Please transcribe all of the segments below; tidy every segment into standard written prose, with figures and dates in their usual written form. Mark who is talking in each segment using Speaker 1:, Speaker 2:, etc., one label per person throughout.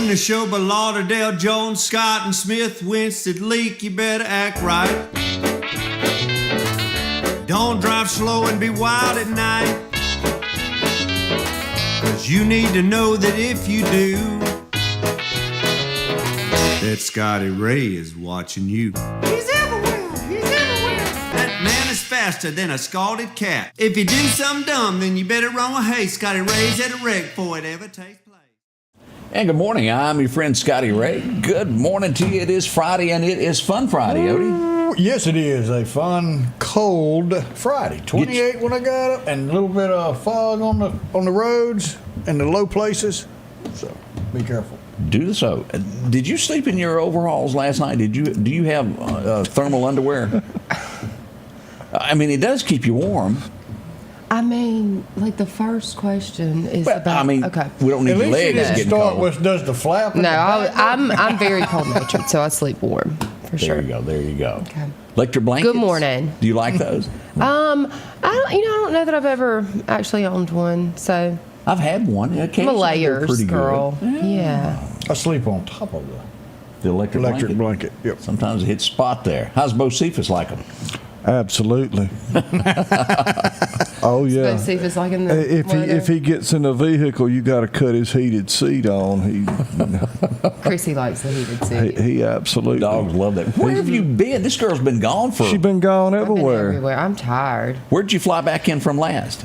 Speaker 1: The show by Lauderdale, Jones, Scott, and Smith, Winston, Leak, you better act right. Don't drive slow and be wild at night, 'cause you need to know that if you do, that Scotty Ray is watching you. He's everywhere, he's everywhere. That man is faster than a scalded cat. If you do something dumb, then you better run with haste. Scotty Ray's at a wreck before it ever takes place.
Speaker 2: And good morning. I'm your friend Scotty Ray. Good morning to you. It is Friday, and it is Fun Friday, Odie.
Speaker 3: Yes, it is a fun, cold Friday. 28 when I got up, and a little bit of fog on the roads and the low places. So be careful.
Speaker 2: Do so. Did you sleep in your overalls last night? Do you have thermal underwear? I mean, it does keep you warm.
Speaker 4: I mean, like the first question is
Speaker 2: Well,
Speaker 4: about.
Speaker 2: I mean,
Speaker 4: okay.
Speaker 2: we don't need
Speaker 3: At
Speaker 2: your
Speaker 3: least you
Speaker 2: legs
Speaker 3: didn't
Speaker 2: getting
Speaker 3: start
Speaker 2: cold.
Speaker 3: with does the flap.
Speaker 4: No, I'm very cold natured, so I sleep warm for
Speaker 2: There
Speaker 4: sure.
Speaker 2: you go. There you go.
Speaker 4: Okay.
Speaker 2: Electric blankets.
Speaker 4: Good morning.
Speaker 2: Do you like those?
Speaker 4: I don't know that I've ever actually owned one, so
Speaker 2: I've had one.
Speaker 4: I'm a
Speaker 2: Occasionally they're
Speaker 4: layers
Speaker 2: pretty
Speaker 4: girl.
Speaker 2: good.
Speaker 4: Yeah.
Speaker 3: I sleep on top of
Speaker 2: The electric
Speaker 3: electric
Speaker 2: blanket.
Speaker 3: blanket. Yep.
Speaker 2: Sometimes it hits spot there. How's Bo Cephas like them?
Speaker 5: Absolutely. Oh yeah.
Speaker 4: Let's see if it's like in the
Speaker 5: If he gets in a vehicle, you got to cut his heated seat on.
Speaker 4: Chrissy likes the heated seat.
Speaker 5: He absolutely.
Speaker 2: Dogs love that. Where have you been? This girl's been gone for.
Speaker 5: She's been gone
Speaker 4: I've been
Speaker 5: everywhere.
Speaker 4: everywhere. I'm tired.
Speaker 2: Where'd you fly back in from last?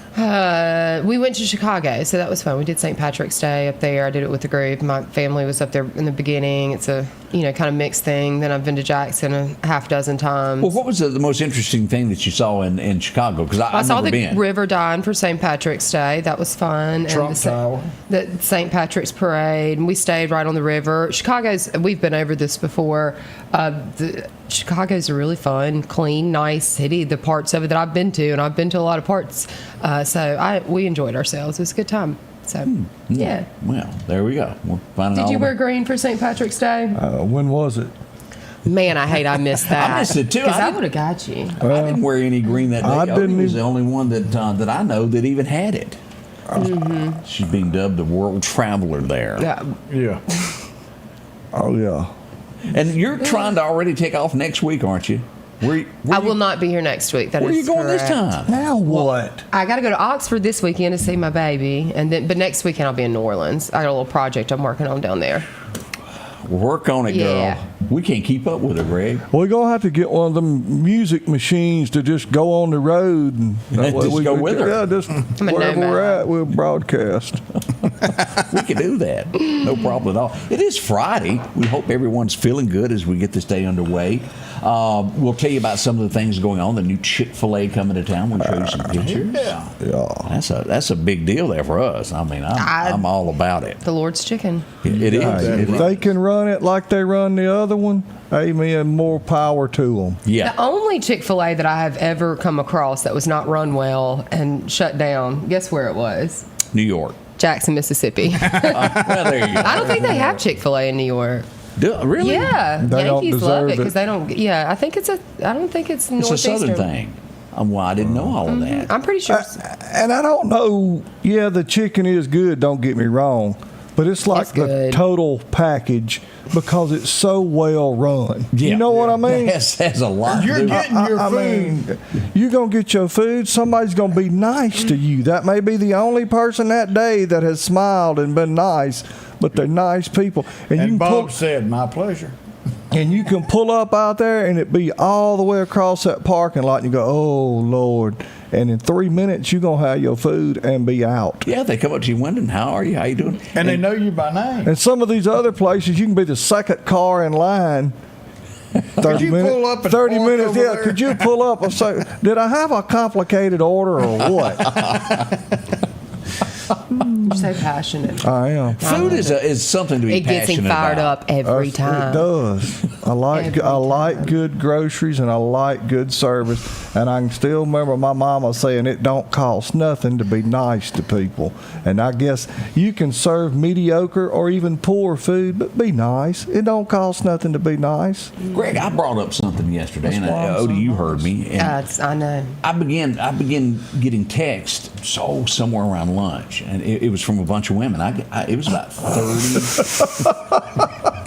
Speaker 4: We went to Chicago, so that was fun. We did St. Patrick's Day up there. I did it with the group. My family was up there in the beginning. It's a kind of mixed thing. Then I've been to Jackson a half dozen times.
Speaker 2: Well, what was the most interesting thing that you saw in Chicago? Because I've
Speaker 4: saw
Speaker 2: never
Speaker 4: the
Speaker 2: been.
Speaker 4: river dine for St. Patrick's Day. That was fun.
Speaker 3: Trump
Speaker 4: and
Speaker 3: Tower.
Speaker 4: The St. Patrick's Parade. And we stayed right on the river. We've been over this before. Chicago's a really fun, clean, nice city. The parts of it that I've been to, and I've been to a lot of parts. We enjoyed ourselves. It was a good time. So, yeah.
Speaker 2: Well, there we go. We're finding
Speaker 4: Did
Speaker 2: all
Speaker 4: you
Speaker 2: of
Speaker 4: wear
Speaker 2: it.
Speaker 4: green for St. Patrick's Day?
Speaker 5: When was it?
Speaker 4: Man, I missed that.
Speaker 2: I missed it, too.
Speaker 4: Because
Speaker 2: I
Speaker 4: I
Speaker 2: didn't-
Speaker 4: would have got you.
Speaker 2: I didn't wear any green that day.
Speaker 5: I
Speaker 2: Odie
Speaker 5: didn't
Speaker 2: was
Speaker 5: either.
Speaker 2: the only one that I know that even had it. She's being dubbed the world traveler there.
Speaker 4: Yeah.
Speaker 3: Yeah.
Speaker 5: Oh yeah.
Speaker 2: And you're trying to already take off next week, aren't you?
Speaker 4: I will not be here next week. That
Speaker 2: Where are
Speaker 4: is
Speaker 2: you going this
Speaker 4: correct.
Speaker 2: time?
Speaker 5: Now what?
Speaker 4: I got to go to Oxford this weekend to see my baby, but next weekend I'll be in New Orleans. I got a little project I'm working on down there.
Speaker 2: Work on it, girl.
Speaker 4: Yeah.
Speaker 2: We can't keep up with her, Greg.
Speaker 5: We're gonna have to get one of them music machines to just go on the road and that way
Speaker 2: Just go with her.
Speaker 5: Yeah, just
Speaker 4: a
Speaker 5: wherever
Speaker 4: nomad.
Speaker 5: we're at, we'll broadcast.
Speaker 2: We can do that. No problem at all. It is Friday. We hope everyone's feeling good as we get this day underway. We'll tell you about some of the things going on. The new Chick-fil-A coming to town. We'll show you some pictures.
Speaker 5: Yeah.
Speaker 2: That's a big deal there for us. I mean, I'm all about it.
Speaker 4: The Lord's chicken.
Speaker 2: It is.
Speaker 5: If they can run it like they run the other one, amen, more power to them.
Speaker 2: Yeah.
Speaker 4: The only Chick-fil-A that I have ever come across that was not run well and shut down, guess where it was?
Speaker 2: New York.
Speaker 4: Jackson, Mississippi.
Speaker 2: Well, there you go.
Speaker 4: I don't think they have Chick-fil-A in New York.
Speaker 2: Really?
Speaker 4: Yeah,
Speaker 5: They don't
Speaker 4: Yankees love
Speaker 5: deserve
Speaker 4: it because
Speaker 5: it.
Speaker 4: they don't. Yeah, I think I don't think it's
Speaker 2: It's a
Speaker 4: northeastern.
Speaker 2: southern thing. Well, I didn't know all of that.
Speaker 4: I'm pretty sure.
Speaker 5: And I don't know. Yeah, the chicken is good. Don't get me wrong, but it's like
Speaker 4: It's
Speaker 5: the
Speaker 4: good.
Speaker 5: total package because it's so well run.
Speaker 2: Yeah.
Speaker 5: You know what I mean?
Speaker 2: That has a lot to
Speaker 3: You're
Speaker 2: do.
Speaker 3: getting your
Speaker 5: I
Speaker 3: food.
Speaker 5: mean, you're going to get your food. Somebody's going to be nice to you. That may be the only person that day that has smiled and been nice, but they're nice people. And, you
Speaker 3: And
Speaker 5: can
Speaker 3: Bob said, "My pleasure."
Speaker 5: and you can pull up out there and it be all the way across that parking lot and you go, oh, Lord. And in 3 minutes, you're going to have your food and be out.
Speaker 2: Yeah, they come up to your window and how are you? How you doing?
Speaker 3: And they know you by name.
Speaker 5: And some of these other places, you can be the second car in line. 30
Speaker 3: you
Speaker 5: minutes.
Speaker 3: pull up and
Speaker 5: 30
Speaker 3: park
Speaker 5: minutes.
Speaker 3: over
Speaker 5: Yeah.
Speaker 3: there?
Speaker 5: Could you pull up and say, did I have a complicated order or what?
Speaker 4: You're so passionate.
Speaker 5: I am.
Speaker 2: Food is something to be
Speaker 4: It gets
Speaker 2: passionate
Speaker 4: him fired
Speaker 2: about.
Speaker 4: up every time.
Speaker 5: It does. I like good groceries and I like good service. And I can still remember my mama saying it don't cost nothing to be nice to people. And I guess you can serve mediocre or even poor food, but be nice. It don't cost nothing to be nice.
Speaker 2: Greg, I brought up something yesterday,
Speaker 5: That's
Speaker 2: and
Speaker 5: why I'm
Speaker 2: Odie,
Speaker 5: so
Speaker 2: you heard me. And
Speaker 4: I know.
Speaker 2: I began getting texts somewhere around lunch, and it was from a bunch of women. It was about 30.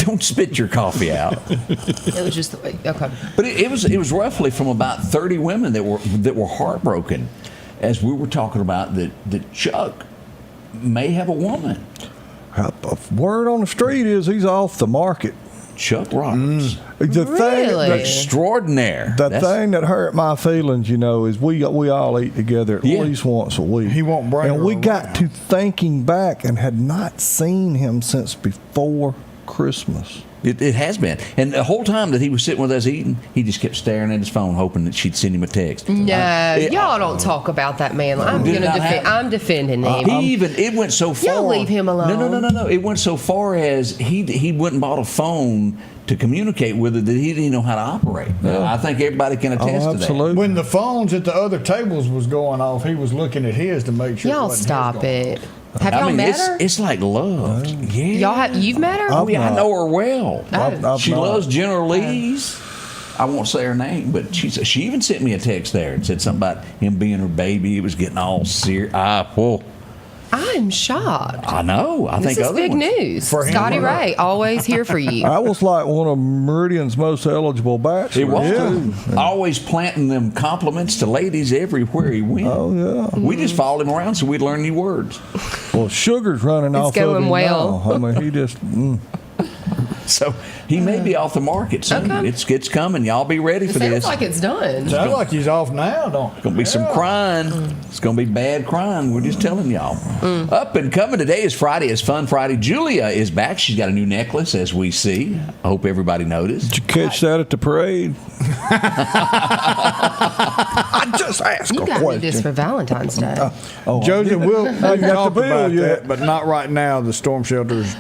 Speaker 2: Don't spit your coffee out.
Speaker 4: It was just the way. Okay.
Speaker 2: But it was roughly from about 30 women that were heartbroken as we were talking about that Chuck may have a woman.
Speaker 5: Word on the street is he's off the market.
Speaker 2: Chuck Roberts.
Speaker 5: The
Speaker 4: Really?
Speaker 2: Extraordinaire.
Speaker 5: thing that hurt my feelings, is we all eat together at least once a week.
Speaker 3: He won't bring
Speaker 5: And
Speaker 3: her
Speaker 5: we got
Speaker 3: around.
Speaker 5: to thinking back and had not seen him since before Christmas.
Speaker 2: It has been. And the whole time that he was sitting with us eating, he just kept staring at his phone, hoping that she'd send him a text.
Speaker 4: No, y'all don't talk about that man. I'm
Speaker 2: Did
Speaker 4: gonna
Speaker 2: not
Speaker 4: defend.
Speaker 2: happen.
Speaker 4: I'm defending him.
Speaker 2: It went so far.
Speaker 4: Y'all leave him alone.
Speaker 2: No. It went so far as he went and bought a phone to communicate with her that he didn't know how to operate. I think everybody can attest to that.
Speaker 5: Absolutely.
Speaker 3: When the phones at the other tables was going off, he was looking at his to make sure. it
Speaker 4: Y'all
Speaker 3: wasn't his
Speaker 4: stop
Speaker 3: going
Speaker 4: it. Have y'all met her?
Speaker 2: It's like love. Yeah.
Speaker 4: You've met her?
Speaker 2: Oh, yeah, I know her well.
Speaker 5: I've
Speaker 2: She
Speaker 5: not.
Speaker 2: loves General Lee's. I won't say her name, but she even sent me a text there and said something about him being her baby. It was getting all serious.
Speaker 4: I'm shocked.
Speaker 2: I know. I
Speaker 4: This
Speaker 2: think
Speaker 4: is
Speaker 2: other
Speaker 4: big
Speaker 2: ones.
Speaker 4: news.
Speaker 3: For him
Speaker 4: Scotty
Speaker 3: or her?
Speaker 4: Ray, always here for you.
Speaker 5: I was like one of Meridian's most eligible bachelors.
Speaker 2: It was
Speaker 5: too.
Speaker 2: always planting them compliments to ladies everywhere he went.
Speaker 5: Oh, yeah.
Speaker 2: We just followed him around so we'd learn new words.
Speaker 5: Well, sugar's running
Speaker 4: It's
Speaker 5: off
Speaker 4: going
Speaker 5: of him
Speaker 4: well.
Speaker 5: now. I mean, he just...
Speaker 2: So he may be off the market soon.
Speaker 4: Okay.
Speaker 2: It's coming. Y'all be ready
Speaker 4: It
Speaker 2: for
Speaker 4: sounds
Speaker 2: this.
Speaker 4: like it's done.
Speaker 3: Sounds like he's off now, don't it?
Speaker 2: It's going to be some crying. It's going to be bad crying. We're just telling y'all. Up and coming today is Friday. It's Fun Friday. Julia is back. She's got a new necklace, as we see. I hope everybody noticed.
Speaker 5: Did you catch that at the parade? I just asked
Speaker 4: You
Speaker 5: a
Speaker 4: got me
Speaker 5: question.
Speaker 4: this for Valentine's Day.
Speaker 3: Joseph, we'll
Speaker 5: got the
Speaker 3: talk
Speaker 5: bill
Speaker 3: about
Speaker 5: yet.
Speaker 3: that, but not right now. The storm shelters,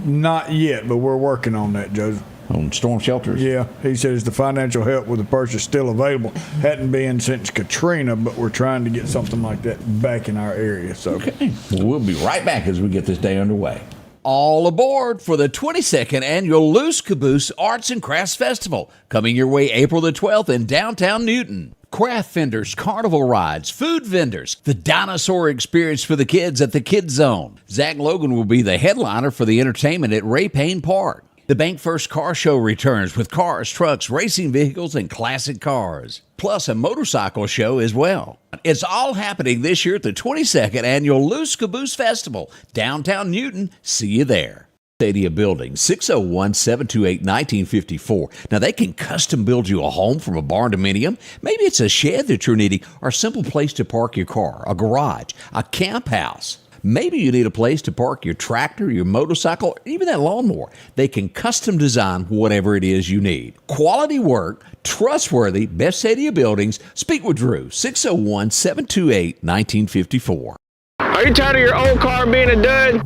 Speaker 3: not yet, but we're working on that, Joseph.
Speaker 2: On storm shelters.
Speaker 3: Yeah, he says the financial help with the purchase still available. Hadn't been since Katrina, but we're trying to get something like that back in our area. So,
Speaker 2: Okay. Well, we'll be right back as we get this day underway. All aboard for the 22nd annual Loose Caboose Arts and Crafts Festival, coming your way April the 12th in downtown Newton. Craft vendors, carnival rides, food vendors, the dinosaur experience for the kids at the Kids Zone. Zach Logan will be the headliner for the entertainment at Ray Payne Park. The Bank First Car Show returns with cars, trucks, racing vehicles, and classic cars. Plus a motorcycle show as well. It's all happening this year at the 22nd Annual Loose Caboose Festival, downtown Newton. See you there. Stadia Building, 601-728-1954. Now, they can custom build you a home from a barn dominium. Maybe it's a shed that you're needing or a simple place to park your car, a garage, a camp house. Maybe you need a place to park your tractor, your motorcycle, or even that lawnmower. They can custom design whatever it is you need. Quality work, trustworthy, best Stadia Buildings. Speak with Drew, 601-728-1954.
Speaker 6: Are you tired of your old car being a dud?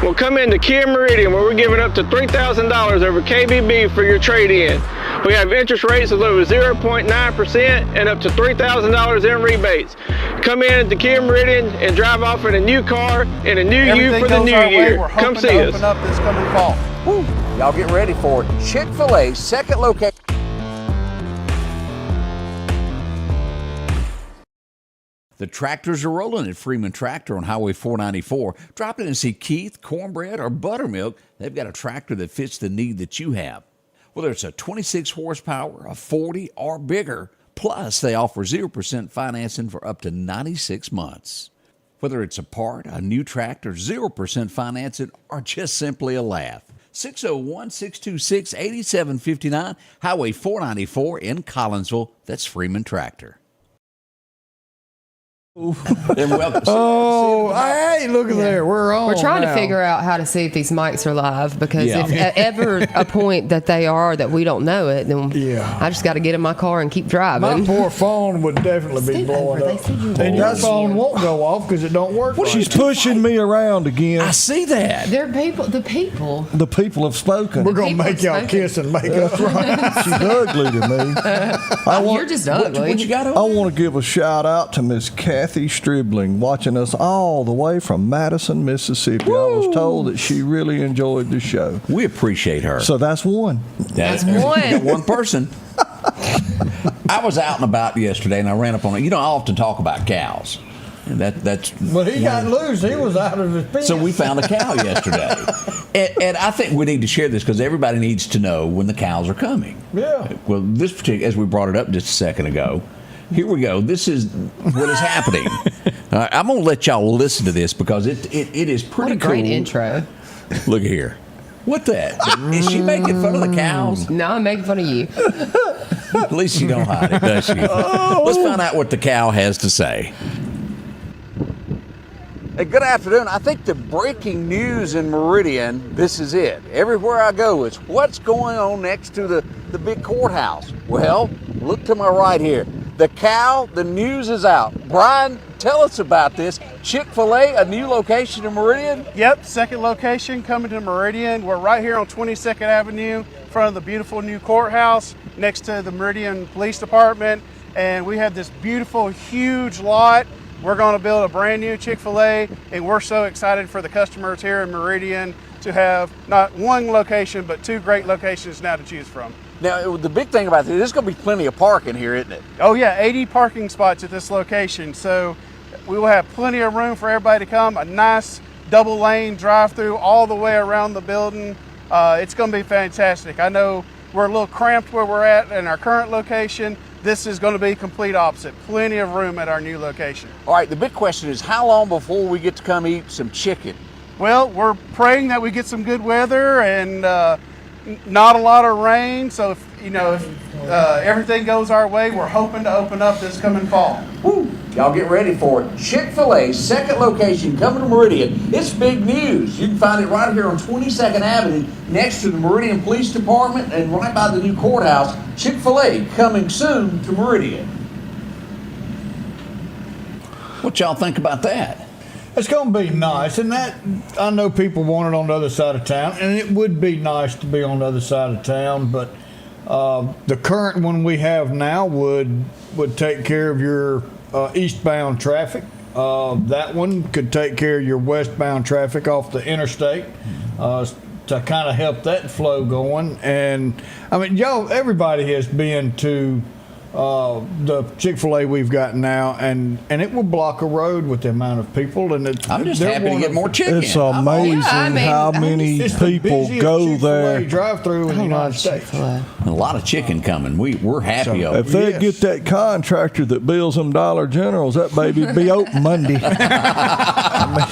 Speaker 6: Well, come into Kia Meridian, where we're giving up to $3,000 over KBB for your trade-in. We have interest rates of over 0.9% and up to $3,000 in rebates. Come in at the Kia Meridian and drive off in a new car and a new you for the new year. Come see us.
Speaker 2: Up this coming fall. Woo. Y'all get ready for it. Chick-fil-A, second location. The tractors are rolling at Freeman Tractor on Highway 494. Drop in and see Keith, Cornbread, or Buttermilk. They've got a tractor that fits the need that you have. Whether it's a 26 horsepower, a 40, or bigger. Plus, they offer 0% financing for up to 96 months. Whether it's a part, a new tractor, 0% financing, or just simply a laugh. 601-626-8759, Highway 494 in Collinsville. That's Freeman Tractor. And welcome.
Speaker 3: Oh, hey, look at there. We're on.
Speaker 4: We're trying
Speaker 3: now.
Speaker 4: to figure out how to see if these mics are live because
Speaker 2: Yeah.
Speaker 4: if at ever a point that they are that we don't know it, then I just got to get in my car and keep driving.
Speaker 3: My poor phone would definitely be blowing up. And your phone won't go off because it don't work.
Speaker 2: What
Speaker 3: right.
Speaker 2: are you
Speaker 5: She's pushing me around again.
Speaker 2: I see that.
Speaker 4: They're people. The people.
Speaker 5: The people have spoken.
Speaker 3: We're going to
Speaker 4: people
Speaker 3: make y'all
Speaker 4: smoking.
Speaker 3: kiss and make up right.
Speaker 5: She's ugly to me.
Speaker 4: You're just ugly.
Speaker 2: What you got
Speaker 5: I
Speaker 2: over?
Speaker 5: want to give a shout out to Miss Kathy Stribling, watching us all the way from Madison, Mississippi. I was told that she really enjoyed the show.
Speaker 2: We appreciate her.
Speaker 5: So that's one.
Speaker 4: That's
Speaker 2: you
Speaker 4: one.
Speaker 2: got one person. I was out and about yesterday, and I ran up on it. You know, I often talk about cows. And that's.
Speaker 3: But he got loose. He was out of his pants.
Speaker 2: So we found a cow yesterday, and I think we need to share this because everybody needs to know when the cows are coming.
Speaker 3: Yeah.
Speaker 2: Well, this particular, as we brought it up just a second ago, here we go. This is what is happening. I'm going to let y'all listen to this because it is
Speaker 4: What
Speaker 2: pretty
Speaker 4: a great
Speaker 2: cool.
Speaker 4: intro.
Speaker 2: Look here. What that? Is she making fun of the cows?
Speaker 4: No, I'm making fun of you.
Speaker 2: At least you don't hide it, does she? Let's find out what the cow has to say.
Speaker 7: Hey, good afternoon. I think the breaking news in Meridian, this is it. Everywhere I go, it's what's going on next to the big courthouse. Well, look to my right here. The cow, the news is out. Brian, tell us about this. Chick-fil-A, a new location in Meridian?
Speaker 8: Yep, second location coming to Meridian. We're right here on 22nd Avenue, in front of the beautiful new courthouse, next to the Meridian Police Department. And we have this beautiful, huge lot. We're going to build a brand new Chick-fil-A, and we're so excited for the customers here in Meridian to have not one location, but two great locations now to choose from.
Speaker 7: Now, the big thing about this, there's going to be plenty of parking here, isn't it?
Speaker 8: Oh yeah, 80 parking spots at this location. So we will have plenty of room for everybody to come. A nice double lane drive through all the way around the building. It's going to be fantastic. I know we're a little cramped where we're at in our current location. This is going to be complete opposite. Plenty of room at our new location.
Speaker 7: All right, the big question is how long before we get to come eat some chicken?
Speaker 8: Well, we're praying that we get some good weather and not a lot of rain. So if everything goes our way, we're hoping to open up this coming fall.
Speaker 7: Woo. Y'all get ready for it. Chick-fil-A, second location, coming to Meridian. It's big news. You can find it right here on 22nd Avenue, next to the Meridian Police Department and right by the new courthouse. Chick-fil-A coming soon to Meridian.
Speaker 2: What y'all think about that?
Speaker 3: It's going to be nice, and that I know people want it on the other side of town, and it would be nice to be on the other side of town. But the current one we have now would take care of your eastbound traffic. That one could take care of your westbound traffic off the interstate to kind of help that flow going. And I mean, everybody has been to the Chick-fil-A we've got now, and it will block a road with the amount of people. And
Speaker 2: I'm just happy to get more chicken.
Speaker 5: It's amazing how many
Speaker 3: It's the
Speaker 5: people
Speaker 3: busiest
Speaker 5: go
Speaker 3: Chick-fil-A
Speaker 5: there.
Speaker 3: drive-through in the United States.
Speaker 2: A lot of chicken coming. We're happy over
Speaker 5: If they
Speaker 3: Yes.
Speaker 5: get that contractor that builds them Dollar Generals, that baby'd be open Monday.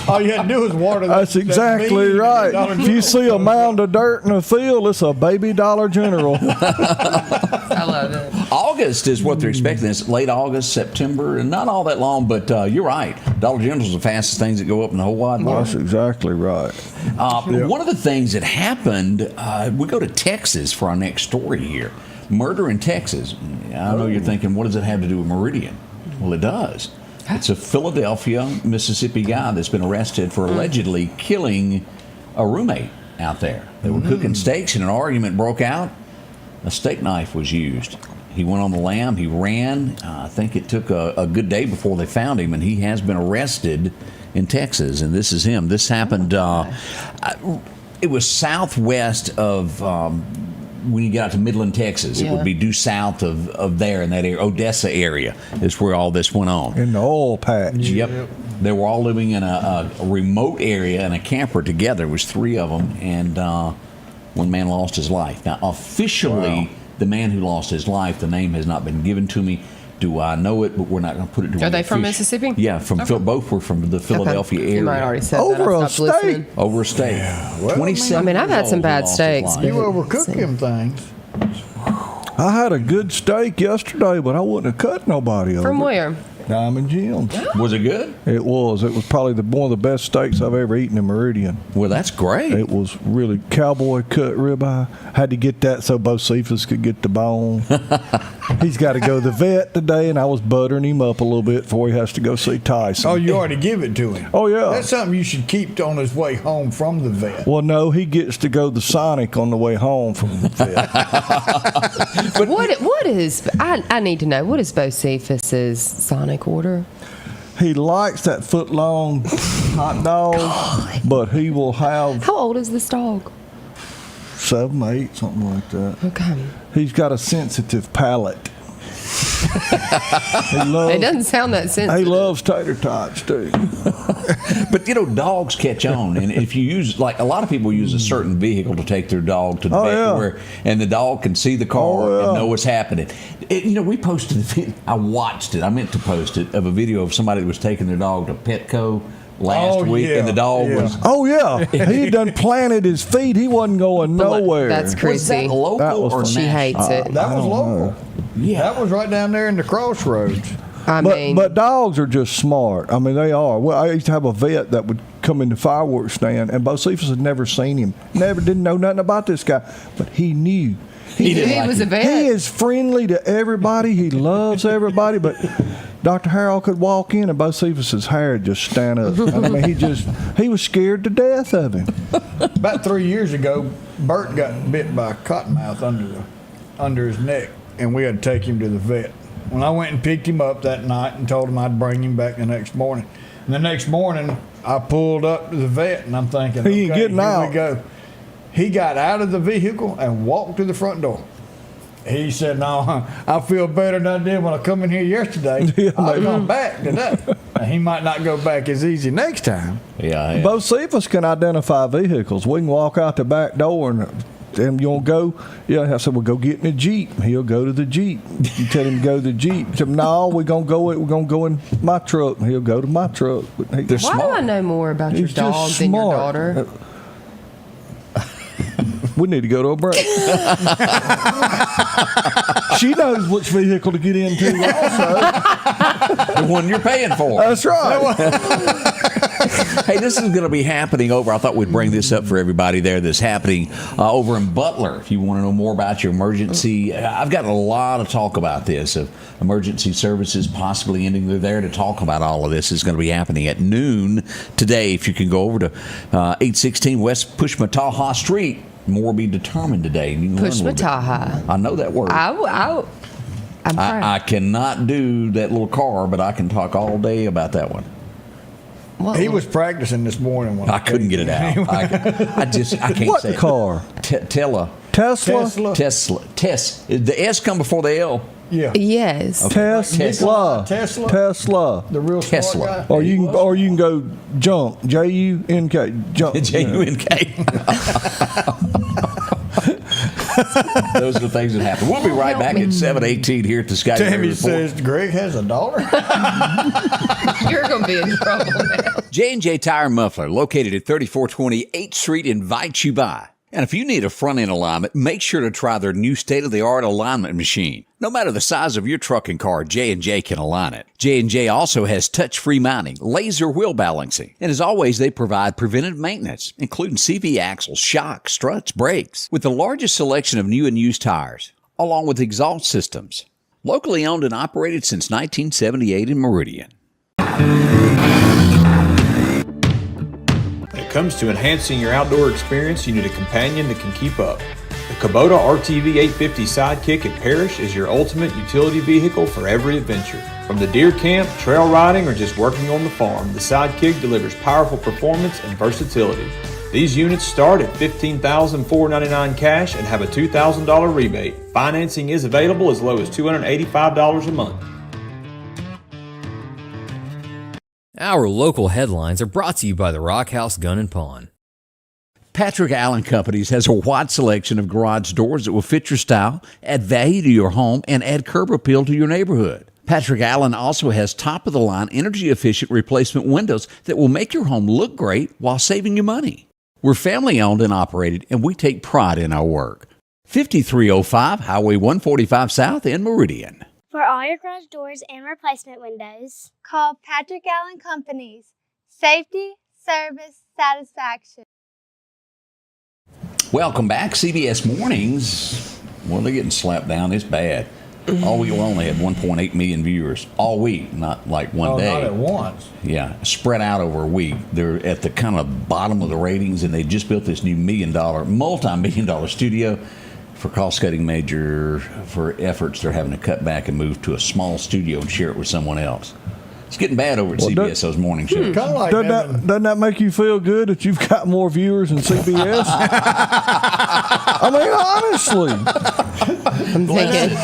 Speaker 3: All you had to do is water that.
Speaker 5: That's exactly right. If you see a mound of dirt in a field, it's a baby Dollar General.
Speaker 4: I love it.
Speaker 2: August is what they're expecting. It's late August, September, and not all that long, but you're right. Dollar General's the fastest things that go up in the whole wide world.
Speaker 5: That's exactly right.
Speaker 2: One of the things that happened, we go to Texas for our next story here. Murder in Texas. I know you're thinking, what does it have to do with Meridian? Well, it does. It's a Philadelphia, Mississippi guy that's been arrested for allegedly killing a roommate out there. They were cooking steaks and an argument broke out. A steak knife was used. He went on the lam. He ran. I think it took a good day before they found him, and he has been arrested in Texas. And this is him. This happened. It was southwest of when you get out to Midland, Texas. It would be due south of there in that area. Odessa area is where all this went on.
Speaker 5: In the oil patch.
Speaker 2: Yep. They were all living in a remote area in a camper together. There was three of them, and one man lost his life. Now, officially, the man who lost his life, the name has not been given to me. Do I know it? But we're not going to put it to
Speaker 4: Are they from Mississippi?
Speaker 2: Yeah, both were from the Philadelphia area.
Speaker 4: You might already said
Speaker 5: Over
Speaker 4: that. I
Speaker 5: a
Speaker 4: stopped
Speaker 5: steak.
Speaker 4: listening.
Speaker 2: Over a steak.
Speaker 3: well,
Speaker 2: 27
Speaker 4: I mean, I've had
Speaker 2: years
Speaker 4: some
Speaker 2: old,
Speaker 4: bad
Speaker 2: he lost his
Speaker 4: steaks,
Speaker 2: life.
Speaker 3: You overcook them things.
Speaker 5: I had a good steak yesterday, but I wouldn't have cut nobody over.
Speaker 4: From where?
Speaker 5: Diamond Jim's.
Speaker 2: Was it good?
Speaker 5: It was. It was probably one of the best steaks I've ever eaten in Meridian.
Speaker 2: Well, that's great.
Speaker 5: It was really cowboy cut ribeye. Had to get that so both Cephas could get the bone. He's got to go to the vet today, and I was buttering him up a little bit before he has to go see Tyson.
Speaker 3: Oh, you already give it to him.
Speaker 5: Oh, yeah.
Speaker 3: That's something you should keep on his way home from the vet.
Speaker 5: Well, no, he gets to go to Sonic on the way home from the vet.
Speaker 4: But what is, I need to know, what is Bo Cephas's Sonic order?
Speaker 5: He likes that foot-long hot dog, but he will have
Speaker 4: How old is this dog?
Speaker 5: 7, 8, something like that.
Speaker 4: Okay.
Speaker 5: He's got a sensitive palate.
Speaker 4: It doesn't sound that sensitive.
Speaker 5: He loves tater tots too.
Speaker 2: But dogs catch on, and if you use, like, a lot of people use a certain vehicle to take their dog to the vet, and the dog can see the car and know what's happening. We posted a video. I watched it. I meant to post it, of a video of somebody that was taking their dog to Petco last week, and the dog was.
Speaker 5: Oh yeah, he done planted his feet. He wasn't going nowhere.
Speaker 4: That's crazy.
Speaker 2: Was that local or
Speaker 4: She hates it.
Speaker 3: That was local.
Speaker 2: Yeah,
Speaker 3: that was right down there in the crossroads.
Speaker 5: But dogs are just smart. I mean, they are. Well, I used to have a vet that would come in the fireworks stand, and Bo Cephas had never seen him. Didn't know nothing about this guy, but he knew.
Speaker 4: He was a vet.
Speaker 5: He is friendly to everybody. He loves everybody, but Dr. Harrell could walk in and Bo Cephas's hair would just stand up. I mean, he was scared to death of him.
Speaker 3: About 3 years ago, Bert got bit by a cottonmouth under his neck, and we had to take him to the vet. When I went and picked him up that night and told him I'd bring him back the next morning. And the next morning, I pulled up to the vet, and I'm thinking,
Speaker 5: he ain't getting
Speaker 3: here
Speaker 5: out.
Speaker 3: we go. He got out of the vehicle and walked to the front door. He said, "No, I feel better than I did when I come in here yesterday. I'll come back today." And he might not go back as easy next time.
Speaker 2: Yeah.
Speaker 5: Bo Cephas can identify vehicles. We can walk out the back door and you'll go. Yeah, I said, "Well, go get in the Jeep." He'll go to the Jeep. You tell him to go to the Jeep. He said, "No, we're gonna go in my truck." He'll go to my truck.
Speaker 4: Why do I know more about your dog than your daughter?
Speaker 5: We need to go to a break. She knows which vehicle to get into also.
Speaker 2: The one you're paying for.
Speaker 5: That's right.
Speaker 2: Hey, this is going to be happening over. I thought we'd bring this up for everybody there. This happening over in Butler. If you want to know more about your emergency, I've got a lot of talk about this of emergency services possibly ending. They're there to talk about all of this. Is going to be happening at noon today. If you can go over to 816 West Pushmataha Street. More will be determined today.
Speaker 4: Pushmataha.
Speaker 2: I know that word.
Speaker 4: I'm proud.
Speaker 2: I cannot do that little car, but I can talk all day about that one.
Speaker 4: Well,
Speaker 3: He was practicing this morning when
Speaker 2: I couldn't get it out. I can't
Speaker 5: What
Speaker 2: say it.
Speaker 5: car?
Speaker 2: Tesla.
Speaker 5: Tesla.
Speaker 2: The S come before the L.
Speaker 3: Yeah.
Speaker 4: yes.
Speaker 5: Tesla.
Speaker 3: The real
Speaker 2: Tesla.
Speaker 3: smart guy.
Speaker 5: Or you can go junk. J-U-N-K. Junk.
Speaker 2: J-U-N-K. Those are the things that happen. We'll be right back at 7:18 here at the Scotty Ray
Speaker 3: Tammy
Speaker 2: Report.
Speaker 3: says Greg has a daughter.
Speaker 4: You're going to be in trouble now.
Speaker 7: J&J Tire Muffler, located at 3420 8th Street, invites you by. And if you need a front-end alignment, make sure to try their new state-of-the-art alignment machine. No matter the size of your truck and car, J&J can align it. J&J also has touch-free mounting, laser wheel balancing, and as always, they provide preventive maintenance, including CV axles, shocks, struts, brakes, with the largest selection of new and used tires, along with exhaust systems. Locally owned and operated since 1978 in Meridian.
Speaker 9: When it comes to enhancing your outdoor experience, you need a companion that can keep up. The Kubota RTV 850 Sidekick at Parrish is your ultimate utility vehicle for every adventure. From the deer camp, trail riding, or just working on the farm, the Sidekick delivers powerful performance and versatility. These units start at $15,499 cash and have a $2,000 rebate. Financing is available as low as $285 a month.
Speaker 10: Our local headlines are brought to you by the Rock House Gun and Pawn.
Speaker 7: Patrick Allen Companies has a wide selection of garage doors that will fit your style, add value to your home, and add curb appeal to your neighborhood. Patrick Allen also has top-of-the-line, energy-efficient replacement windows that will make your home look great while saving you money. We're family-owned and operated, and we take pride in our work. 5305 Highway 145 South in Meridian.
Speaker 11: For all your garage doors and replacement windows,
Speaker 12: call Patrick Allen Companies. Safety, service, satisfaction.
Speaker 2: Welcome back, CBS Mornings. Well, they're getting slapped down. It's bad. All week we only had 1.8 million viewers. All week, not like one day.
Speaker 3: Not at once.
Speaker 2: Yeah, spread out over a week. They're at the kind of bottom of the ratings, and they just built this new multi-million-dollar studio for cost-cutting measure for efforts. They're having to cut back and move to a small studio and share it with someone else. It's getting bad over at CBS, those morning shows.
Speaker 3: Like
Speaker 5: doesn't that make you feel good that you've got more viewers than CBS? I mean, honestly.
Speaker 4: I'm thinking.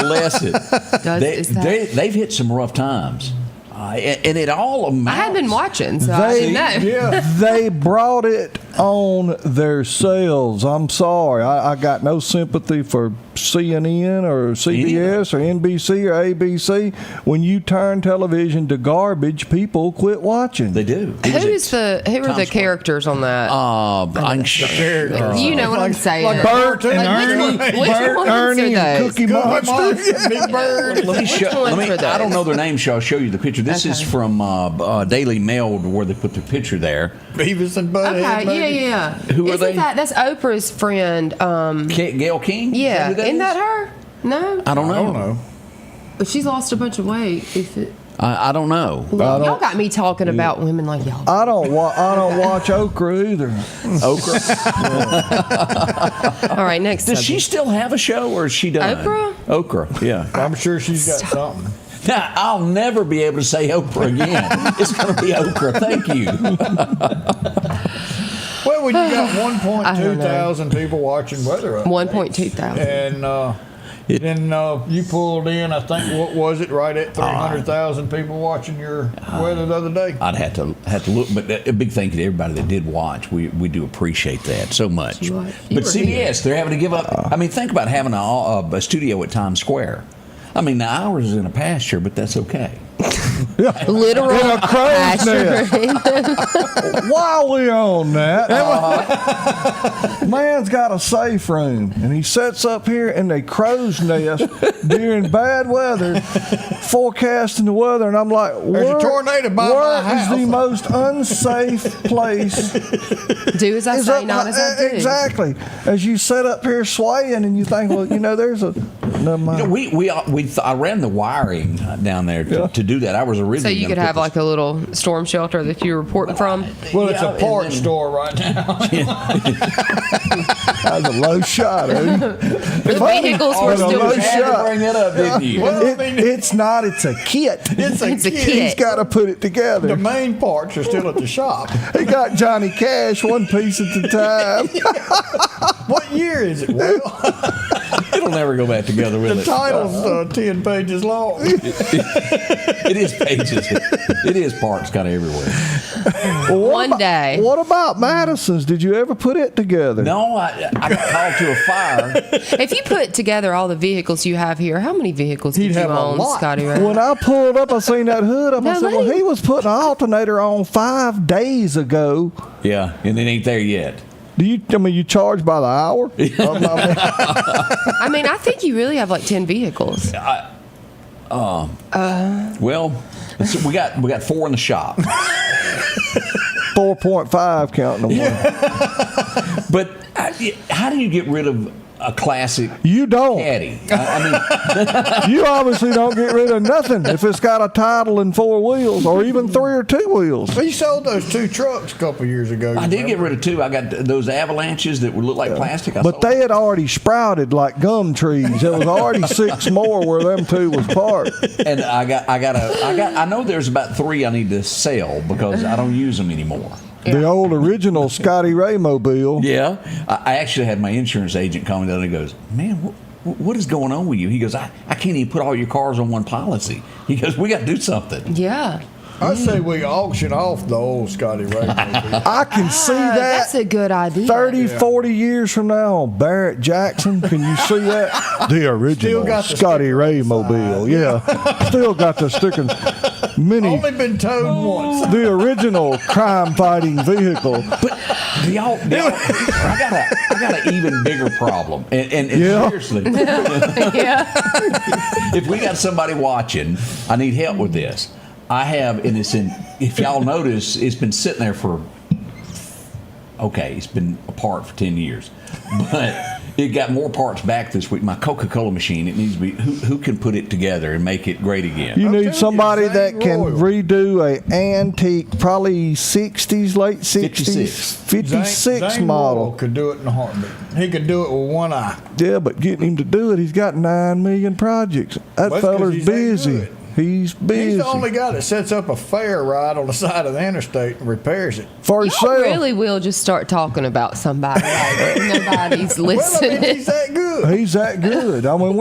Speaker 2: Bless it. They've hit some rough times. And it all amounts.
Speaker 4: I had been watching, so I didn't know.
Speaker 5: Yeah, they brought it on their selves. I'm sorry. I got no sympathy for CNN or CBS or NBC or ABC. When you turn television to garbage, people quit watching.
Speaker 2: They do.
Speaker 4: Who are the characters on that?
Speaker 2: You
Speaker 4: know what I'm saying.
Speaker 3: Like Bert and Ernie.
Speaker 4: Bert,
Speaker 3: Ernie, and Cookie Monster.
Speaker 2: Big Bird. I don't know their names, so I'll show you the picture. This is from Daily Mail, where they put the picture there.
Speaker 3: Beavis and Butthead.
Speaker 4: Okay, yeah.
Speaker 2: Who are they?
Speaker 4: That's Oprah's friend.
Speaker 2: Gail King?
Speaker 4: Yeah. Isn't that her? No?
Speaker 2: I don't know.
Speaker 4: But she's lost a bunch of weight.
Speaker 2: I don't know.
Speaker 4: Y'all got me talking about women like y'all.
Speaker 5: I don't watch Okra either.
Speaker 2: Okra?
Speaker 4: All right, next
Speaker 2: Does
Speaker 4: subject.
Speaker 2: she still have a show, or is she done? Okra, yeah.
Speaker 3: I'm sure she's got something.
Speaker 2: Now, I'll never be able to say Oprah again. It's going to be Okra. Thank you.
Speaker 3: Well, when you got 1.2 thousand people watching weather updates,
Speaker 4: 1.2 thousand,
Speaker 3: and then you pulled in, I think, what was it, right at 300,000 people watching your weather the other day?
Speaker 2: I'd have to look, but a big thank you to everybody that did watch. We do appreciate that so much. But CBS, they're having to give up. I mean, think about having a studio at Times Square. I mean, the hours is in a pasture, but that's okay.
Speaker 4: Literal
Speaker 5: in a crow's
Speaker 4: pasture.
Speaker 5: nest. While we on that, man's got a safe room, and he sets up here in a crow's nest during bad weather, forecasting the weather, and I'm like,
Speaker 3: there's a tornado by my house.
Speaker 5: Is the most unsafe place?
Speaker 4: Do as I say, not as I do.
Speaker 5: Exactly. As you set up here swaying, and you think, well, there's a. Never mind.
Speaker 2: I ran the wiring down there to do that. I was originally
Speaker 4: so you could have like a little storm shelter that you're reporting from.
Speaker 3: Well, it's a parts store right now.
Speaker 5: That's a low shot.
Speaker 4: The vehicles were still
Speaker 5: low shot.
Speaker 2: Bring that up, didn't you?
Speaker 3: Well,
Speaker 5: it's not. It's a kit.
Speaker 3: It's a kit.
Speaker 5: He's got to put it together.
Speaker 3: The main parts are still at the shop.
Speaker 5: He got Johnny Cash one piece at a time.
Speaker 3: What year is it, Will?
Speaker 2: It'll never go back together, will
Speaker 3: The
Speaker 2: it?
Speaker 3: title's 10 pages long.
Speaker 2: It is pages. It is parts kind of everywhere.
Speaker 5: Well,
Speaker 4: One day.
Speaker 5: What about Madison's? Did you ever put it together?
Speaker 2: No, I got called to a fire.
Speaker 4: If you put together all the vehicles you have here, how many vehicles did you own, Scotty Ray?
Speaker 5: When I pulled up, I seen that hood up. I said, well, he was putting an alternator on 5 days ago.
Speaker 2: Yeah, and it ain't there yet.
Speaker 5: You charge by the hour?
Speaker 4: I mean, I think you really have like 10 vehicles.
Speaker 2: Well, we got 4 in the shop.
Speaker 5: 4.5 counting them.
Speaker 2: Yeah. But how do you get rid of a classic?
Speaker 5: You don't.
Speaker 2: Caddy? I mean,
Speaker 5: you obviously don't get rid of nothing if it's got a title and 4 wheels, or even 3 or 2 wheels.
Speaker 3: Well, you sold those 2 trucks a couple years ago.
Speaker 2: I did get rid of 2. I got those avalanches that would look like plastic.
Speaker 5: But they had already sprouted like gum trees. There was already 6 more where them 2 was parked.
Speaker 2: And I know there's about 3 I need to sell because I don't use them anymore.
Speaker 5: The old original Scotty Ray mobile.
Speaker 2: Yeah. I actually had my insurance agent call me down and he goes, man, what is going on with you? He goes, I can't even put all your cars on one policy. He goes, we got to do something.
Speaker 4: Yeah.
Speaker 3: I say we auction off the old Scotty Ray mobile.
Speaker 5: I can see that.
Speaker 4: That's a good idea.
Speaker 5: 30, 40 years from now on Barrett Jackson, can you see that? The original Scotty Ray mobile. Yeah. Still got the sticker.
Speaker 3: Only been towed once.
Speaker 5: The original crime-fighting vehicle.
Speaker 2: But do y'all I got an even bigger problem. And
Speaker 5: Yeah.
Speaker 2: seriously,
Speaker 4: Yeah.
Speaker 2: if we got somebody watching, I need help with this. I have, and if y'all notice, it's been sitting there it's been apart for 10 years. But it got more parts back this week. My Coca-Cola machine, it needs to be, who can put it together and make it great again?
Speaker 5: You need somebody
Speaker 3: Zane
Speaker 5: that can
Speaker 3: Royal.
Speaker 5: redo a antique, probably 60s, late 60s, 56
Speaker 3: Zane
Speaker 5: model.
Speaker 3: Royal could do it in a heartbeat. He could do it with one eye.
Speaker 5: Yeah, but getting him to do it, he's got 9 million projects. That
Speaker 3: Well, it's 'cause
Speaker 5: feller's
Speaker 3: he's that
Speaker 5: busy.
Speaker 3: good.
Speaker 5: He's busy.
Speaker 3: He's the only guy that sets up a fair ride on the side of the interstate and repairs it.
Speaker 5: For
Speaker 4: Y'all
Speaker 5: himself.
Speaker 4: really will just start talking about somebody like nobody's
Speaker 3: Well, I
Speaker 4: listening.
Speaker 3: mean, he's that good.
Speaker 5: He's that good. I mean,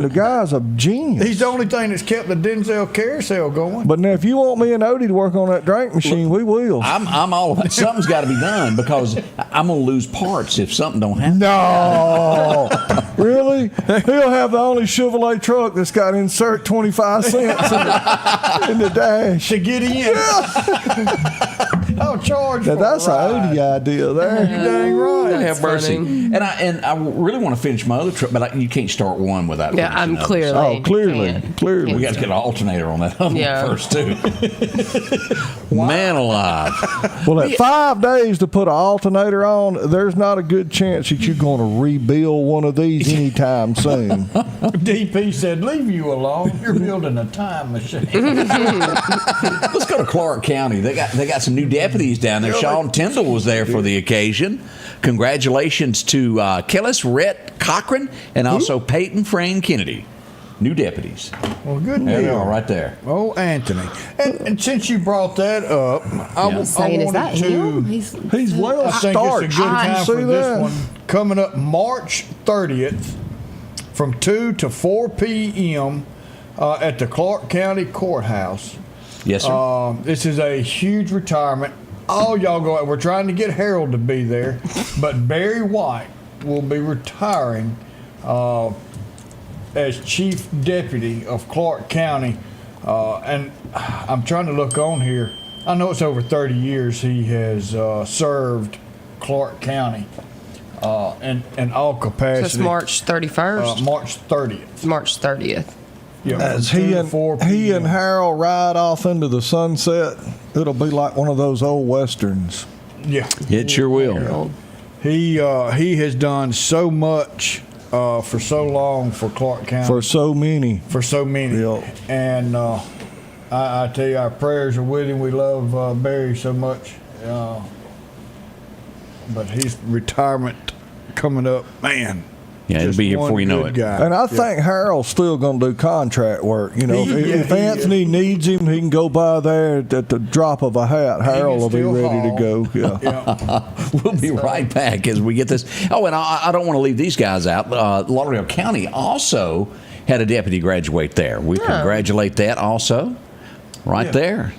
Speaker 5: the guy's a genius.
Speaker 3: He's the only thing that's kept the Denzel carousel going.
Speaker 5: But now, if you want me and Odie to work on that drink machine, we will.
Speaker 2: I'm all about something's got to be done because I'm gonna lose parts if something don't happen.
Speaker 5: No, really? He'll have the only Chevrolet truck that's got insert 25 cents in the dash.
Speaker 3: To get in. I'll charge
Speaker 5: Now,
Speaker 3: for
Speaker 5: that's
Speaker 3: a
Speaker 5: an
Speaker 3: ride.
Speaker 5: Odie idea there.
Speaker 3: You dang right.
Speaker 2: Have mercy.
Speaker 4: funny.
Speaker 2: And I really want to finish my other truck, but you can't start one without.
Speaker 4: Yeah,
Speaker 2: finishing
Speaker 4: I'm
Speaker 2: others.
Speaker 4: clearly.
Speaker 5: Oh, clearly.
Speaker 4: can't.
Speaker 5: Clearly.
Speaker 2: We got to get an alternator on that other one
Speaker 4: Yeah.
Speaker 2: first too. Man alive!
Speaker 5: Well, at 5 days to put an alternator on, there's not a good chance that you're going to rebuild one of these anytime soon.
Speaker 3: DP said, leave you alone. You're building a time machine.
Speaker 2: Let's go to Clark County. They got some new deputies down there. Sean Tyndall was there for the occasion. Congratulations to Kellis Rhett Cochran and also Peyton Frayne Kennedy. New deputies.
Speaker 3: Well, good
Speaker 2: There they
Speaker 3: deal.
Speaker 2: are, right there.
Speaker 3: Oh, Anthony. And since you brought that up, I
Speaker 4: Saying, is that
Speaker 3: wanted
Speaker 4: him?
Speaker 3: to...
Speaker 5: He's well
Speaker 3: I think
Speaker 5: starched.
Speaker 3: it's a good time
Speaker 5: See
Speaker 3: for
Speaker 5: that?
Speaker 3: this one. Coming up March 30th from 2 to 4 p.m. At the Clark County Courthouse.
Speaker 2: Yes, sir.
Speaker 3: This is a huge retirement. All y'all go out. We're trying to get Harold to be there, but Barry White will be retiring as Chief Deputy of Clark County. And I'm trying to look on here. I know it's over 30 years he has served Clark County in all capacity.
Speaker 4: Just March 31st.
Speaker 3: March 30th.
Speaker 4: March 30th.
Speaker 3: Yeah,
Speaker 5: As
Speaker 3: from 2
Speaker 5: he
Speaker 3: to
Speaker 5: and
Speaker 3: 4
Speaker 5: he
Speaker 3: p.m.
Speaker 5: and Harold ride off into the sunset, it'll be like one of those old westerns.
Speaker 3: Yeah.
Speaker 2: It sure will.
Speaker 4: Harold.
Speaker 3: He has done so much for so long for Clark County.
Speaker 5: For so many.
Speaker 3: Yeah. And I tell you, our prayers are with him. We love Barry so much. But his retirement coming up, man.
Speaker 2: Yeah, it'll
Speaker 3: just
Speaker 2: be here
Speaker 3: one
Speaker 2: before you know
Speaker 3: good
Speaker 2: it.
Speaker 3: guy.
Speaker 5: And I think Harold's still going to do contract work. You know, if
Speaker 3: He
Speaker 5: Anthony needs him, he can go by there at the drop of a hat. Harold will be
Speaker 3: still
Speaker 5: ready to go. Yeah.
Speaker 3: Yeah.
Speaker 2: We'll be right back as we get this. Oh, and I don't want to leave these guys out. Lauderdale County also had a deputy graduate there. We congratulate that also. Right there.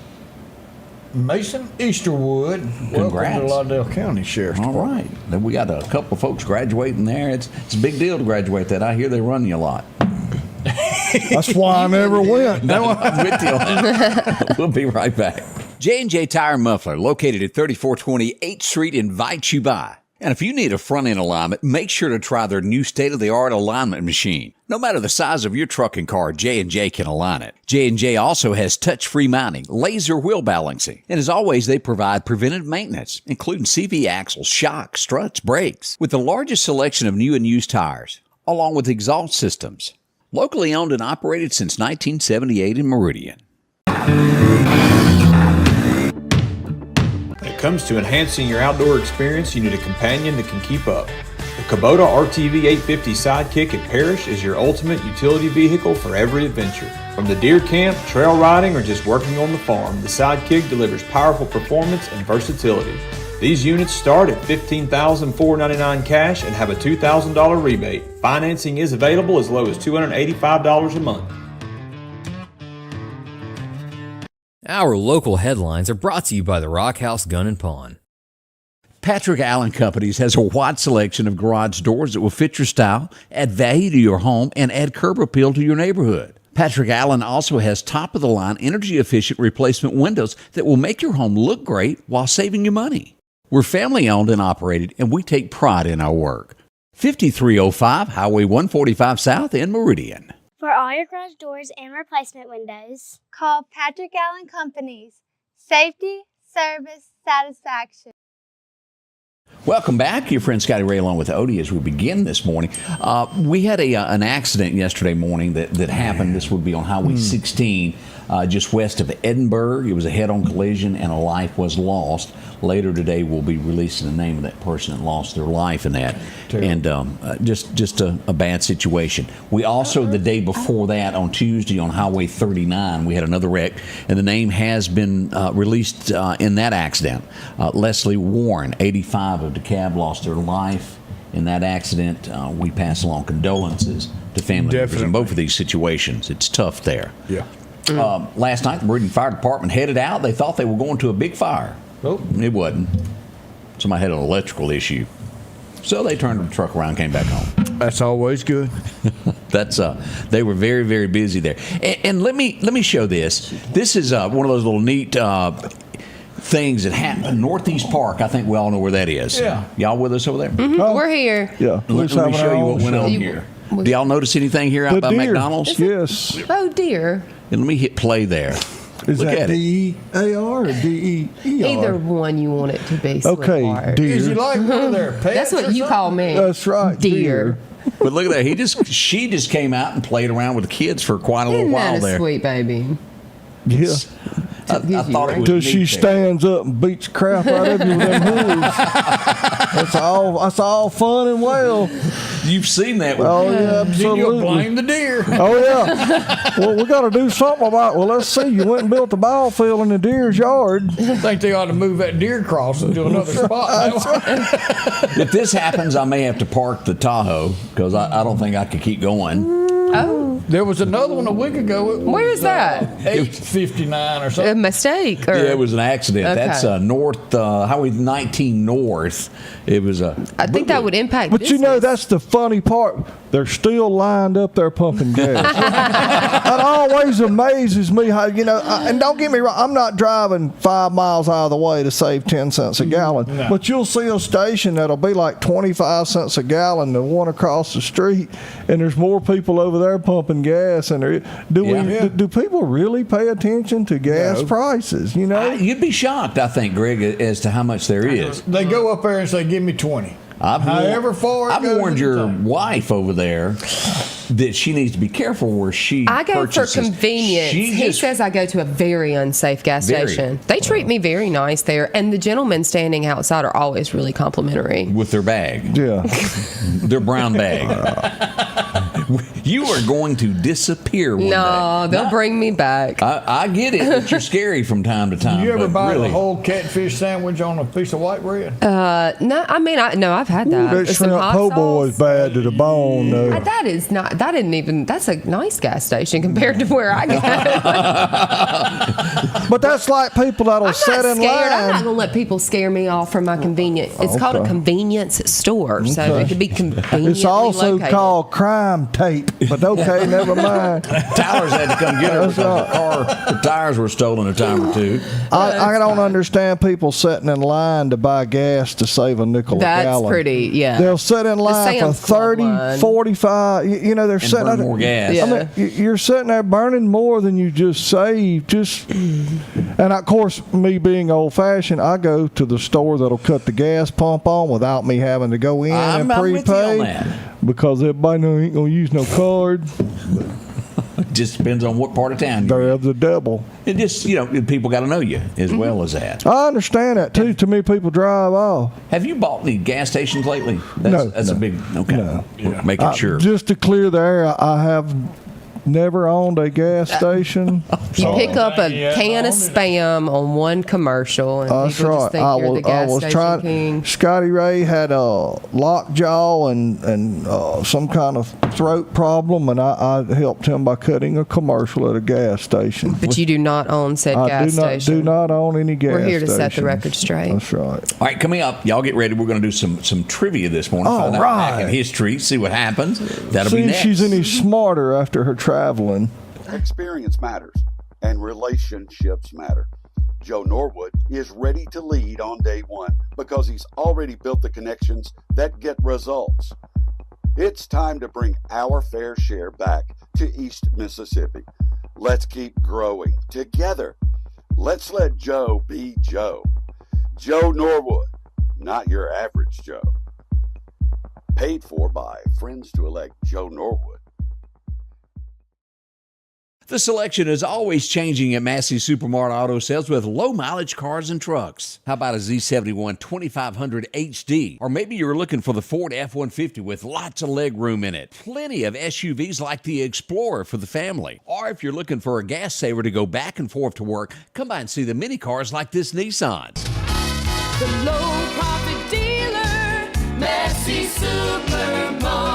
Speaker 3: Mason Easterwood.
Speaker 2: Congrats.
Speaker 3: Welcome to Lauderdale County Sheriff's
Speaker 2: All
Speaker 3: Department.
Speaker 2: right. Then we got a couple of folks graduating there. It's a big deal to graduate that. I hear they run you a lot.
Speaker 5: That's why I never went.
Speaker 2: I'm with you on that. We'll be right back. J&J Tire and Muffler, located at 3420 8th Street, invites you by. And if you need a front-end alignment, make sure to try their new state-of-the-art alignment machine. No matter the size of your truck and car, J&J can align it. J&J also has touch-free mounting, laser wheel balancing, and as always, they provide preventive maintenance, including CV axles, shocks, struts, brakes, with the largest selection of new and used tires, along with exhaust systems. Locally owned and operated since 1978 in Meridian.
Speaker 9: When it comes to enhancing your outdoor experience, you need a companion that can keep up. The Kubota RTV 850 Sidekick at Parrish is your ultimate utility vehicle for every adventure. From the deer camp, trail riding, or just working on the farm, the Sidekick delivers powerful performance and versatility. These units start at $15,499 cash and have a $2,000 rebate. Financing is available as low as $285 a month.
Speaker 10: Our local headlines are brought to you by the Rock House Gun and Pawn.
Speaker 2: Patrick Allen Companies has a wide selection of garage doors that will fit your style, add value to your home, and add curb appeal to your neighborhood. Patrick Allen also has top-of-the-line, energy-efficient replacement windows that will make your home look great while saving you money. We're family-owned and operated, and we take pride in our work. 5305 Highway 145 South in Meridian.
Speaker 11: For all your garage doors and replacement windows,
Speaker 12: Call Patrick Allen Companies. Safety, service, satisfaction.
Speaker 2: Welcome back. Your friend Scotty Ray along with Odie as we begin this morning. We had an accident yesterday morning that happened. This would be on Highway 16, just west of Edinburgh. It was a head-on collision and a life was lost. Later today, we'll be releasing the name of that person that lost their life in that. Terrible. And just a bad situation. We also, the day before that, on Tuesday on Highway 39, we had another wreck, and the name has been released in that accident. Leslie Warren, 85, of DeKalb, lost her life in that accident. We pass along condolences to family members in both of these situations. It's tough there.
Speaker 3: Yeah.
Speaker 2: Last night, the Meridian Fire Department headed out. They thought they were going to a big fire.
Speaker 3: Oh.
Speaker 2: It wasn't. Somebody had an electrical issue. So they turned the truck around and came back home.
Speaker 3: That's always good.
Speaker 2: They were very, very busy there. And let me show this. This is one of those little neat things that happen in Northeast Park. I think we all know where that is.
Speaker 3: Yeah.
Speaker 2: Y'all with us over there?
Speaker 4: Mm-hmm. Oh. We're here.
Speaker 5: Yeah.
Speaker 2: Let me show you what went on here. Do y'all notice anything here out by
Speaker 5: deer.
Speaker 2: McDonald's?
Speaker 5: Yes.
Speaker 4: Oh, dear.
Speaker 2: And let me hit play there.
Speaker 5: Is
Speaker 2: Look
Speaker 5: that
Speaker 2: at it.
Speaker 5: D-E-A-R or D-E-E-R?
Speaker 4: Either one you want it to be.
Speaker 5: Okay,
Speaker 4: sweetheart.
Speaker 5: deer.
Speaker 3: Is you like one of their pets?
Speaker 4: That's what you call me.
Speaker 5: That's right,
Speaker 4: Deer.
Speaker 2: But look at that. She just came out and played around with the kids for quite a little
Speaker 4: Isn't
Speaker 2: while
Speaker 4: that a
Speaker 2: there.
Speaker 4: sweet baby?
Speaker 5: Yeah.
Speaker 2: I thought it was
Speaker 5: Until she
Speaker 2: neat there.
Speaker 5: stands up and beats the crap out of you with them hooves. That's all fun and well.
Speaker 2: You've seen that.
Speaker 5: Oh, yeah,
Speaker 3: Then
Speaker 5: absolutely.
Speaker 3: you'll blame the deer.
Speaker 5: Oh, yeah. Well, we got to do something about it. Well, let's see. You went and built the ball field in the deer's yard.
Speaker 3: I think they ought to move that deer crossing to another spot.
Speaker 2: If this happens, I may have to park the Tahoe because I don't think I could keep going.
Speaker 4: Oh.
Speaker 3: There was another one a week ago.
Speaker 4: Where is that?
Speaker 3: 859 or
Speaker 4: A
Speaker 3: something.
Speaker 4: mistake? Or?
Speaker 2: Yeah, it was an accident.
Speaker 4: Okay.
Speaker 2: That's north, Highway 19 North. It was a.
Speaker 4: I think that would impact
Speaker 5: But you know,
Speaker 4: business.
Speaker 5: that's the funny part. They're still lined up there pumping gas. That always amazes me how, and don't get me wrong, I'm not driving 5 miles out of the way to save 10 cents a gallon.
Speaker 3: No.
Speaker 5: But you'll see a station that'll be like 25 cents a gallon, the one across the street, and there's more people over there pumping gas. And do people really pay attention to gas prices?
Speaker 2: You'd be shocked, I think, Greg, as to how much there is.
Speaker 3: They go up there and say, give me 20. However far it
Speaker 2: I've
Speaker 3: goes
Speaker 2: warned
Speaker 3: at the
Speaker 2: your
Speaker 3: time.
Speaker 2: wife over there that she needs to be careful where she
Speaker 4: I go
Speaker 2: purchases.
Speaker 4: for convenience. He says I go to a very unsafe gas station. They treat me very nice there, and the gentlemen standing outside are always really complimentary.
Speaker 2: With their bag.
Speaker 5: Yeah.
Speaker 2: Their brown bag. You are going to disappear one day.
Speaker 4: No, they'll bring me back.
Speaker 2: I get it that you're scary from time to time.
Speaker 3: You ever
Speaker 2: but
Speaker 3: buy
Speaker 2: really,
Speaker 3: a whole catfish sandwich on a piece of white bread?
Speaker 4: No, I mean, I've had that.
Speaker 5: That
Speaker 4: With some
Speaker 5: shrimp
Speaker 4: hot
Speaker 5: po'
Speaker 4: sauce.
Speaker 5: boy is bad to the bone, though.
Speaker 4: That is not. That didn't even. That's a nice gas station compared to where I go.
Speaker 5: But that's like people that'll
Speaker 4: I'm
Speaker 5: sit
Speaker 4: not
Speaker 5: in
Speaker 4: scared. I'm not
Speaker 5: line.
Speaker 4: gonna let people scare me off from my convenience. It's called a
Speaker 5: Okay.
Speaker 4: convenience store, so
Speaker 5: Okay.
Speaker 4: it could be conveniently
Speaker 5: It's also
Speaker 4: located.
Speaker 5: called crime tape, but okay, never mind.
Speaker 2: Tyler's had to come get her because the tires were stolen a time or two.
Speaker 5: I don't understand people sitting in line to buy gas to save a nickel a
Speaker 4: That's
Speaker 5: gallon.
Speaker 4: pretty. Yeah.
Speaker 5: They'll sit in line for
Speaker 4: Sam's Club
Speaker 5: 30,
Speaker 4: line.
Speaker 5: 45. They're
Speaker 2: And
Speaker 5: sitting
Speaker 2: burn
Speaker 5: there.
Speaker 2: more gas.
Speaker 5: I mean, you're sitting there burning more than you just saved. And of course, me being old fashioned, I go to the store that'll cut the gas pump on without me having to go in and
Speaker 2: I'm with you on
Speaker 5: prepay
Speaker 2: that.
Speaker 5: because everybody ain't gonna use no card.
Speaker 2: It just depends on what part of town you're in.
Speaker 5: They're the devil.
Speaker 2: It just, people got to know you as well as that.
Speaker 5: I understand that too. Too many people drive off.
Speaker 2: Have you bought any gas stations lately?
Speaker 5: No,
Speaker 2: That's a big, okay.
Speaker 5: No.
Speaker 2: We're making sure.
Speaker 5: Just to clear the air, I have never owned a gas station.
Speaker 4: You pick up a
Speaker 3: Yeah,
Speaker 4: can of
Speaker 3: I own it.
Speaker 4: spam on one commercial, and
Speaker 5: That's
Speaker 4: people
Speaker 5: right.
Speaker 4: just think you're the gas station
Speaker 5: trying.
Speaker 4: king.
Speaker 5: Scotty Ray had a lockjaw and some kind of throat problem, and I helped him by cutting a commercial at a gas station.
Speaker 4: But you do not own said
Speaker 5: I
Speaker 4: gas station.
Speaker 5: do not own any gas
Speaker 4: We're here to set the
Speaker 5: stations.
Speaker 4: record straight.
Speaker 5: That's right.
Speaker 2: All right, coming up, y'all get ready. We're going to do some trivia this morning.
Speaker 5: All
Speaker 2: Find out back
Speaker 5: right.
Speaker 2: in history, see what happens. That'll
Speaker 5: See
Speaker 2: be
Speaker 5: if
Speaker 2: next.
Speaker 5: she's any smarter after her traveling.
Speaker 13: Experience matters, and relationships matter. Joe Norwood is ready to lead on day one because he's already built the connections that get results. It's time to bring our fair share back to East Mississippi. Let's keep growing together. Let's let Joe be Joe. Joe Norwood, not your average Joe. Paid for by Friends to Elect Joe Norwood.
Speaker 2: The selection is always changing at Massey Supermart Auto Sales with low-mileage cars and trucks. How about a Z71 2500 HD? Or maybe you're looking for the Ford F-150 with lots of leg room in it. Plenty of SUVs like the Explorer for the family. Or if you're looking for a gas saver to go back and forth to work, come by and see the mini cars like this Nissan.
Speaker 14: The low-profit dealer, Massey Supermart.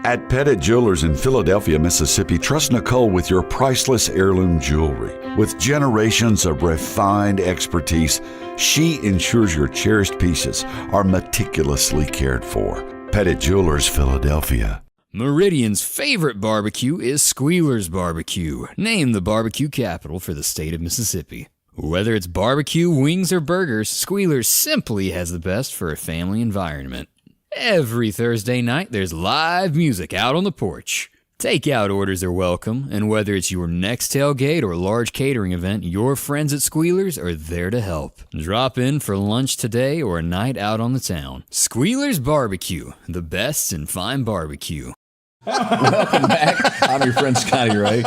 Speaker 13: At Pettit Jewelers in Philadelphia, Mississippi, trust Nicole with your priceless heirloom jewelry. With generations of refined expertise, she ensures your cherished pieces are meticulously cared for. Pettit Jewelers, Philadelphia.
Speaker 10: Meridian's favorite barbecue is Squealer's Barbecue, named the barbecue capital for the state of Mississippi. Whether it's barbecue, wings, or burgers, Squealer's simply has the best for a family environment. Every Thursday night, there's live music out on the porch. Takeout orders are welcome, and whether it's your next tailgate or large catering event, your friends at Squealer's are there to help. Drop in for lunch today or a night out on the town. Squealer's Barbecue, the best in fine barbecue.
Speaker 2: Welcome back. I'm your friend Scotty Ray.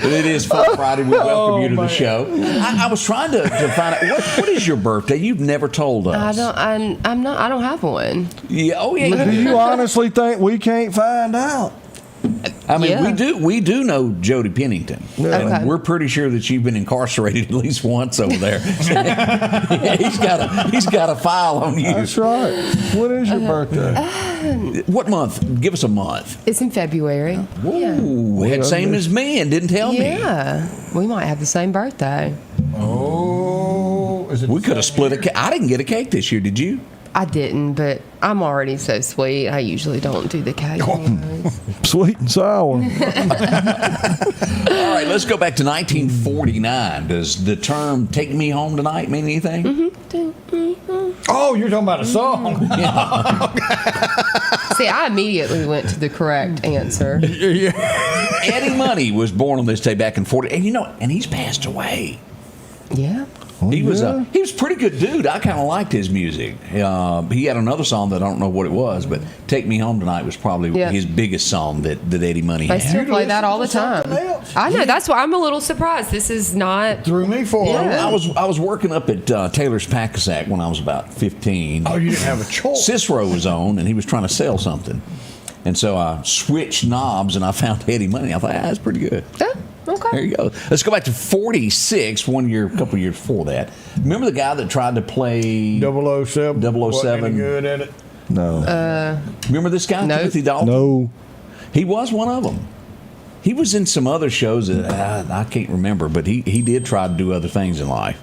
Speaker 2: It is Folk Friday. We welcome you to the show. I was trying to find out what is your birthday. You've never told us.
Speaker 4: I don't have one.
Speaker 2: Yeah. Oh yeah.
Speaker 5: Do you honestly think we can't find out?
Speaker 2: I mean, we do know Jody Pennington, and we're pretty sure that you've been incarcerated at least once over there. he's got a file on you.
Speaker 5: That's right. What is your birthday?
Speaker 2: What month? Give us a month.
Speaker 4: It's in February.
Speaker 2: Whoa, yeah. Same as me, and didn't tell me.
Speaker 4: Yeah, we might have the same birthday.
Speaker 3: Oh, is it?
Speaker 2: We could have split a cake. I didn't get a cake this year. Did you?
Speaker 4: I didn't, but I'm already so sweet. I usually don't do the cake.
Speaker 5: Sweet and sour.
Speaker 2: All right, let's go back to 1949. Does the term "take me home tonight" mean anything?
Speaker 4: Mm-hmm.
Speaker 3: Oh, you're talking about a song.
Speaker 4: See, I immediately went to the correct answer.
Speaker 2: Eddie Money was born on this day back in 40, and he's passed away.
Speaker 4: Yeah.
Speaker 2: He was a pretty good dude. I kind of liked his music. He had another song that I don't know what it was, but "Take Me Home Tonight" was probably his biggest song that Eddie Money had.
Speaker 4: I still play that all the time. I know. That's why I'm a little surprised. This is not
Speaker 3: threw me for a
Speaker 2: loop. I was working up at Taylor's Packasack when I was about 15.
Speaker 3: Oh, you didn't have a choice.
Speaker 2: Cicero was on, and he was trying to sell something, and so I switched knobs, and I found Eddie Money. I thought, that's pretty good.
Speaker 4: Okay.
Speaker 2: There you go. Let's go back to 46, a couple years before that. Remember the guy that tried to play
Speaker 3: 007?
Speaker 2: 007?
Speaker 3: Wasn't any good at it?
Speaker 5: No.
Speaker 2: Remember this guy, Timothy Dalton?
Speaker 5: No.
Speaker 2: He was one of them. He was in some other shows that I can't remember, but he did try to do other things in life.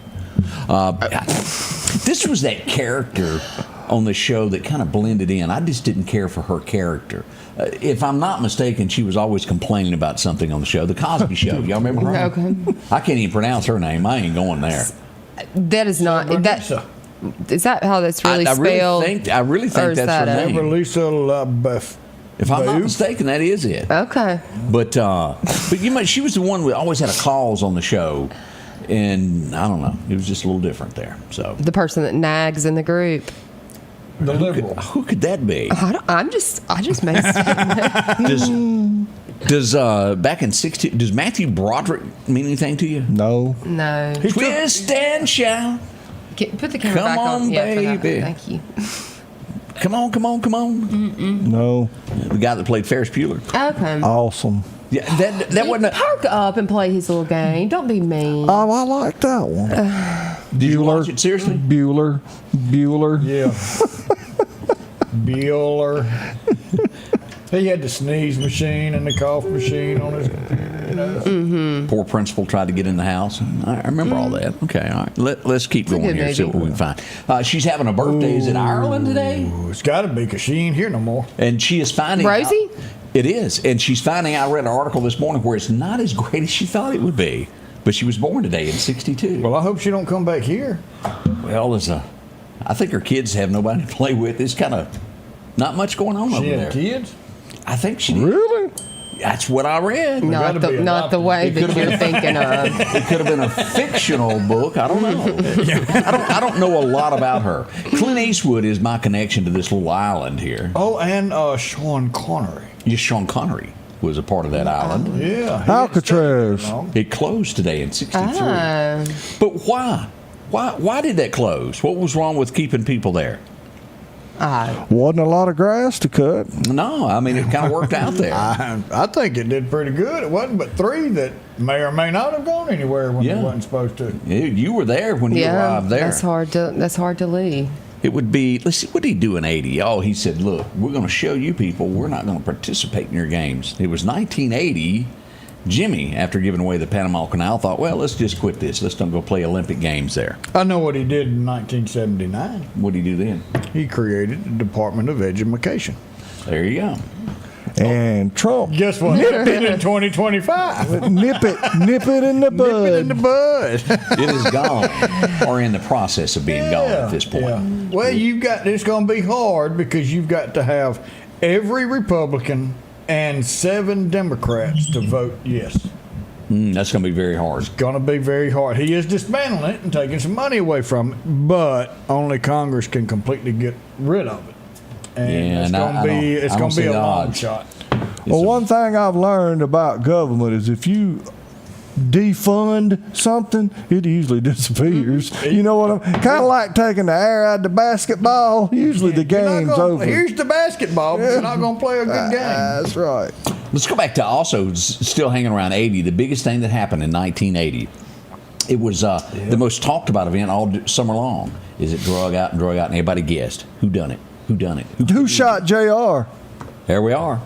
Speaker 2: This was that character on the show that kind of blended in. I just didn't care for her character. If I'm not mistaken, she was always complaining about something on the show. The Cosby Show. Y'all remember her?
Speaker 4: Okay.
Speaker 2: I can't even pronounce her name. I ain't going there.
Speaker 4: That is not that. Is that how that's really spelled?
Speaker 2: I really think that's her name.
Speaker 3: Lisa LaBeouf.
Speaker 2: If I'm not mistaken, that is it.
Speaker 4: Okay.
Speaker 2: But she was the one who always had a cause on the show, and I don't know. It was just a little different there. So
Speaker 4: the person that nags in the group.
Speaker 3: The liberal.
Speaker 2: Who could that be?
Speaker 4: I just made
Speaker 2: Does back in 16? Does Matthew Broderick mean anything to you?
Speaker 5: No.
Speaker 4: No.
Speaker 2: Twist and shout.
Speaker 4: Put the camera back on.
Speaker 2: Yeah, baby.
Speaker 4: Thank you.
Speaker 2: Come on.
Speaker 5: No.
Speaker 2: The guy that played Ferris Bueller.
Speaker 4: Okay.
Speaker 5: Awesome.
Speaker 2: Yeah, that wasn't.
Speaker 4: Park up and play his little game. Don't be mean.
Speaker 5: Oh, I like that one.
Speaker 2: Did you watch it seriously?
Speaker 5: Bueller.
Speaker 3: Yeah. Bueller. He had the sneeze machine and the cough machine on his computer.
Speaker 2: Poor principal tried to get in the house. I remember all that. Okay, all right. Let's keep going here. See what we can find. She's having a birthday. Is it Ireland today?
Speaker 3: It's got to be because she ain't here no more.
Speaker 2: And she is finding
Speaker 4: Rosie?
Speaker 2: out. It is. And she's finding out. I read an article this morning where it's not as great as she thought it would be. But she was born today in 1962.
Speaker 3: Well, I hope she don't come back here.
Speaker 2: Well, I think her kids have nobody to play with. It's kind of not much going on over there.
Speaker 3: She had kids?
Speaker 2: I think she did.
Speaker 5: Really?
Speaker 2: That's what I read.
Speaker 4: Not the way that you're thinking of.
Speaker 2: It could have been a fictional book. I don't know. I don't know a lot about her. Clint Eastwood is my connection to this little island here.
Speaker 3: Oh, and Sean Connery.
Speaker 2: Yes, Sean Connery was a part of that island.
Speaker 3: Yeah.
Speaker 5: Alcatraz.
Speaker 2: It closed today in 1963. But why? Why did that close? What was wrong with keeping people there?
Speaker 5: Wasn't a lot of grass to cut.
Speaker 2: No, I mean, it kind of worked out there.
Speaker 3: I think it did pretty good. It wasn't but 3 that may or may not have gone anywhere when they wasn't supposed to.
Speaker 2: You were there when you arrived there.
Speaker 4: That's hard to leave.
Speaker 2: It would be, let's see, what did he do in 80? Oh, he said, look, we're going to show you people we're not going to participate in your games. It was 1980. Jimmy, after giving away the Panama Canal, thought, well, let's just quit this. Let's don't go play Olympic Games there.
Speaker 3: I know what he did in 1979.
Speaker 2: What did he do then?
Speaker 3: He created the Department of Education.
Speaker 2: There you go.
Speaker 5: And Trump.
Speaker 3: Guess what? Nip it in 2025.
Speaker 5: Nip it in the bud.
Speaker 3: Nip it in the bud.
Speaker 2: It is gone, or in the process of being gone at this point.
Speaker 3: Yeah. Well, it's going to be hard because you've got to have every Republican and 7 Democrats to vote yes.
Speaker 2: That's going to be very hard.
Speaker 3: It's going to be very hard. He is dismantling it and taking some money away from it, but only Congress can completely get rid of it. And it's going to be a long shot.
Speaker 5: Well, one thing I've learned about government is if you defund something, it usually disappears. You know what I'm kind of like taking the air out of the basketball. Usually the game's over.
Speaker 3: Here's the basketball, but you're not going to play a good game.
Speaker 5: That's right.
Speaker 2: Let's go back to also still hanging around 80. The biggest thing that happened in 1980. It was the most talked about event all summer long. Is it drug out? And everybody guessed. Who done it? Who
Speaker 5: shot JR?
Speaker 2: There we are.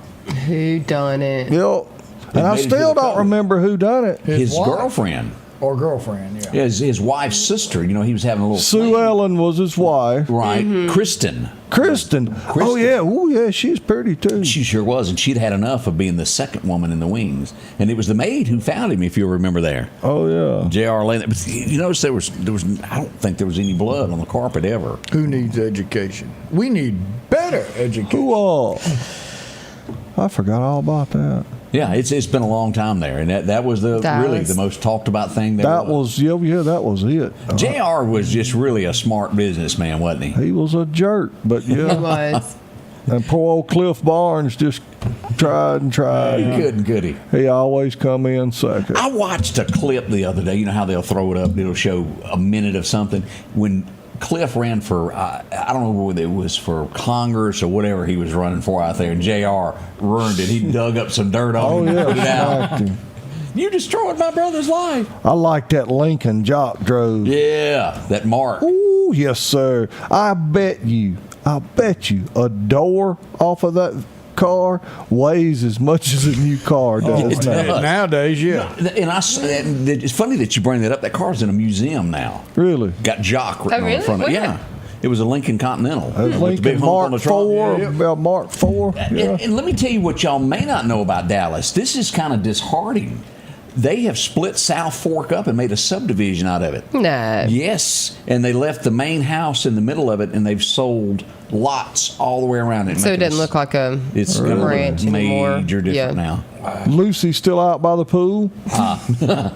Speaker 4: Who done it?
Speaker 5: Yep. And I still don't remember who done it.
Speaker 2: His girlfriend.
Speaker 3: Or girlfriend, yeah.
Speaker 2: His wife's sister. You know, he was having a little
Speaker 5: Sue Ellen was his wife.
Speaker 2: Right. Kristen.
Speaker 5: Oh, yeah. Oh, yeah. She's pretty, too.
Speaker 2: She sure was. And she'd had enough of being the second woman in the wings. And it was the maid who found him, if you'll remember there.
Speaker 5: Oh, yeah.
Speaker 2: J.R. Lane. But you notice there was I don't think there was any blood on the carpet ever.
Speaker 3: Who needs education? We need better education.
Speaker 5: I forgot all about that.
Speaker 2: Yeah, it's been a long time there, and that was really the most talked about thing there.
Speaker 5: That was it.
Speaker 2: JR was just really a smart businessman, wasn't he?
Speaker 5: He was a jerk, but yeah.
Speaker 4: He was.
Speaker 5: And poor old Cliff Barnes just tried and tried.
Speaker 2: He couldn't, could he?
Speaker 5: He always come in second.
Speaker 2: I watched a clip the other day. You know how they'll throw it up? It'll show a minute of something. When Cliff ran for, I don't know whether it was for Congress or whatever he was running for out there, and JR ruined it. He dug up some dirt on him and put it out. You destroyed my brother's life.
Speaker 5: I like that Lincoln Jock drove.
Speaker 2: Yeah, that Mark.
Speaker 5: Ooh, yes, sir. I bet you, a door off of that car weighs as much as a new car does.
Speaker 3: Nowadays, yeah.
Speaker 2: And it's funny that you bring that up. That car's in a museum now.
Speaker 5: Really?
Speaker 2: Got Jock written on the front of it. Yeah. It was a Lincoln Continental.
Speaker 5: Lincoln Mark IV. Mark IV. Yeah.
Speaker 2: And let me tell you what y'all may not know about Dallas. This is kind of disheartening. They have split South Fork up and made a subdivision out of it.
Speaker 4: No.
Speaker 2: Yes. And they left the main house in the middle of it, and they've sold lots all the way around it.
Speaker 4: So it doesn't look like a ranch anymore.
Speaker 2: Major different now.
Speaker 5: Lucy's still out by the pool.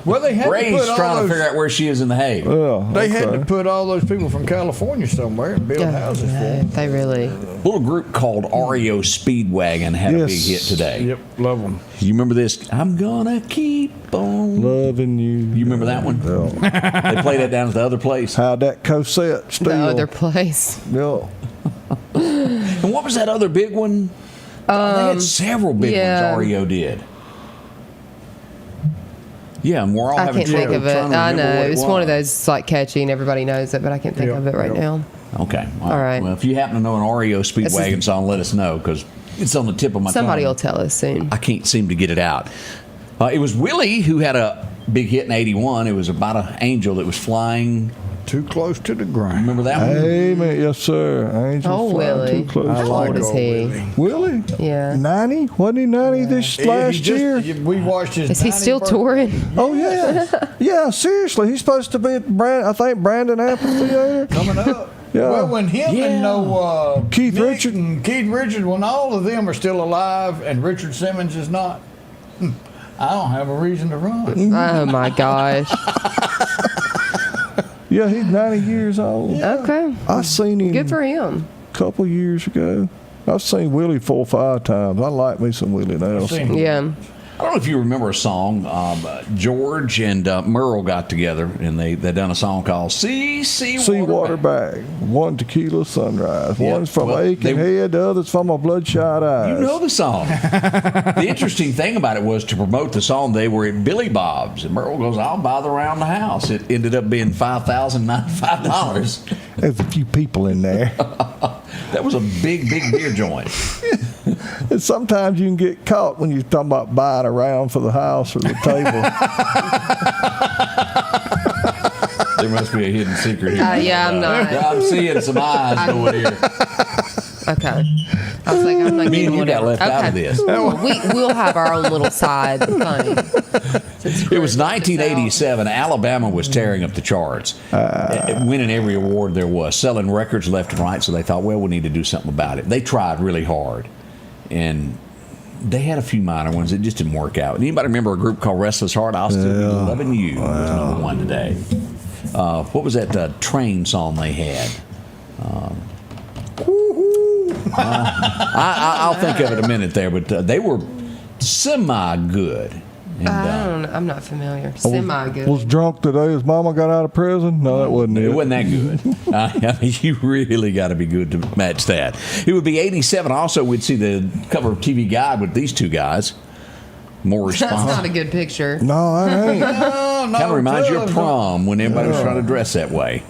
Speaker 3: Well, they had
Speaker 2: Ray's
Speaker 3: to put all
Speaker 2: trying
Speaker 3: those,
Speaker 2: to figure out where she is in the hay.
Speaker 3: They had to put all those people from California somewhere and build houses for them.
Speaker 4: They really.
Speaker 2: A little group called REO Speedwagon had a big hit today.
Speaker 3: Yep, love them.
Speaker 2: You remember this? I'm gonna keep on
Speaker 5: loving you.
Speaker 2: You remember that one?
Speaker 5: Yeah.
Speaker 2: They played that down at the other place.
Speaker 5: How'd that Cosette still?
Speaker 4: The other place.
Speaker 5: Yeah.
Speaker 2: And what was that other big one? They had several big ones REO did. Yeah, and we're all having trouble.
Speaker 4: I can't think of it. I know. It's one of those like catchy and everybody knows it, but I can't think of it right now.
Speaker 2: Okay.
Speaker 4: All right.
Speaker 2: Well, if you happen to know an REO Speedwagon song, let us know because it's on the tip of my tongue.
Speaker 4: Somebody will tell us soon.
Speaker 2: I can't seem to get it out. It was Willie who had a big hit in '81. It was about an angel that was flying
Speaker 3: too close to the ground.
Speaker 2: Remember that one?
Speaker 5: Amen. Yes, sir. Angel flying
Speaker 4: Willie.
Speaker 5: too close.
Speaker 4: How old is he?
Speaker 5: Willie?
Speaker 4: Yeah.
Speaker 5: 90? Wasn't he 90 this last year?
Speaker 3: We watched his.
Speaker 4: Is he still touring?
Speaker 5: Oh, yeah. Yeah, seriously. He's supposed to be at, I think, Brandon Amphitheater.
Speaker 3: Coming up.
Speaker 5: Yeah.
Speaker 3: Well, when him and
Speaker 5: Keith
Speaker 3: Nick
Speaker 5: Richards
Speaker 3: and Keith Richards, when all of them are still alive and Richard Simmons is not, I don't have a reason to run.
Speaker 4: Oh my gosh.
Speaker 5: Yeah, he's 90 years old.
Speaker 4: Yeah. Okay.
Speaker 5: I seen him.
Speaker 4: Good for him.
Speaker 5: A couple years ago. I've seen Willie 4 or 5 times. I like me some Willie Nelson.
Speaker 4: Yeah.
Speaker 2: I don't know if you remember a song. George and Merle got together, and they done a song called
Speaker 5: Seawater Bag. One tequila sunrise. One's from aching head, the other's from a bloodshot eyes.
Speaker 2: You know the song. The interesting thing about it was to promote the song, they were at Billy Bob's, and Merle goes, "I'll buy the round the house." It ended up being $5,095.
Speaker 5: There's a few people in there.
Speaker 2: That was a big beer joint.
Speaker 5: And sometimes you can get caught when you're talking about buying a round for the house or the table.
Speaker 2: There must be a hidden secret here.
Speaker 4: Yeah, I'm not.
Speaker 2: I'm seeing some eyes over here.
Speaker 4: Okay. I was like, I'm not
Speaker 2: Me and
Speaker 4: getting
Speaker 2: you got
Speaker 4: whatever.
Speaker 2: left out of this.
Speaker 4: We'll have our own little side thing.
Speaker 2: It was 1987. Alabama was tearing up the charts, winning every award there was, selling records left and right. So they thought, well, we need to do something about it. They tried really hard, and they had a few minor ones that just didn't work out. Anybody remember a group called Restless Heart? I'll Still Be Loving You was number one today. What was that train song they had? I'll think of it in a minute there, but they were semi-good. And,
Speaker 4: I'm not familiar. Semi-good.
Speaker 5: Was drunk today his mama got out of prison? No, that wasn't it.
Speaker 2: It wasn't that good. I mean, you really got to be good to match that. It would be 87. Also, we'd see the cover of TV Guide with these two guys. More responsible.
Speaker 4: That's not a good picture.
Speaker 5: No, that ain't.
Speaker 3: No,
Speaker 2: Kind of reminds you of prom when everybody was trying to dress that way.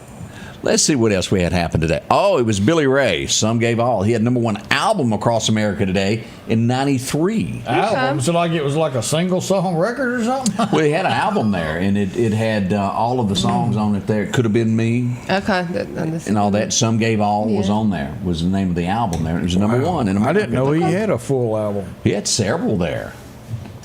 Speaker 2: Let's see what else we had happen today. Oh, it was Billy Ray. Some Gave All. He had #1 album across America today in '93.
Speaker 3: Album? So like it was like a single song record or something?
Speaker 2: Well, he had an album there, and it had all of the songs on it there. It Could Have Been Me.
Speaker 4: Okay.
Speaker 2: And all that. Some Gave All was on there, was the name of the album there. It was #1 in America.
Speaker 3: I didn't know he had a full album.
Speaker 2: He had several there.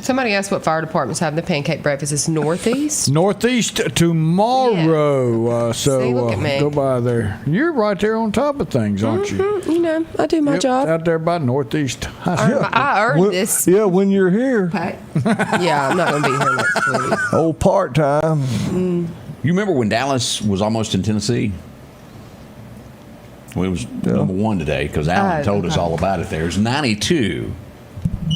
Speaker 4: Somebody asked what fire departments have the pancake breakfast. It's Northeast.
Speaker 3: Northeast tomorrow. So
Speaker 4: See, look at me.
Speaker 3: go by there. You're right there on top of things, aren't you?
Speaker 4: You know, I do my job.
Speaker 3: Out there by Northeast High School.
Speaker 4: I earned this.
Speaker 5: Yeah, when you're here.
Speaker 4: Yeah, I'm not going to be here next week.
Speaker 5: Old part-time.
Speaker 2: You remember when Dallas was almost in Tennessee? Well, it was #1 today because Alan told us all about it there. It was 92.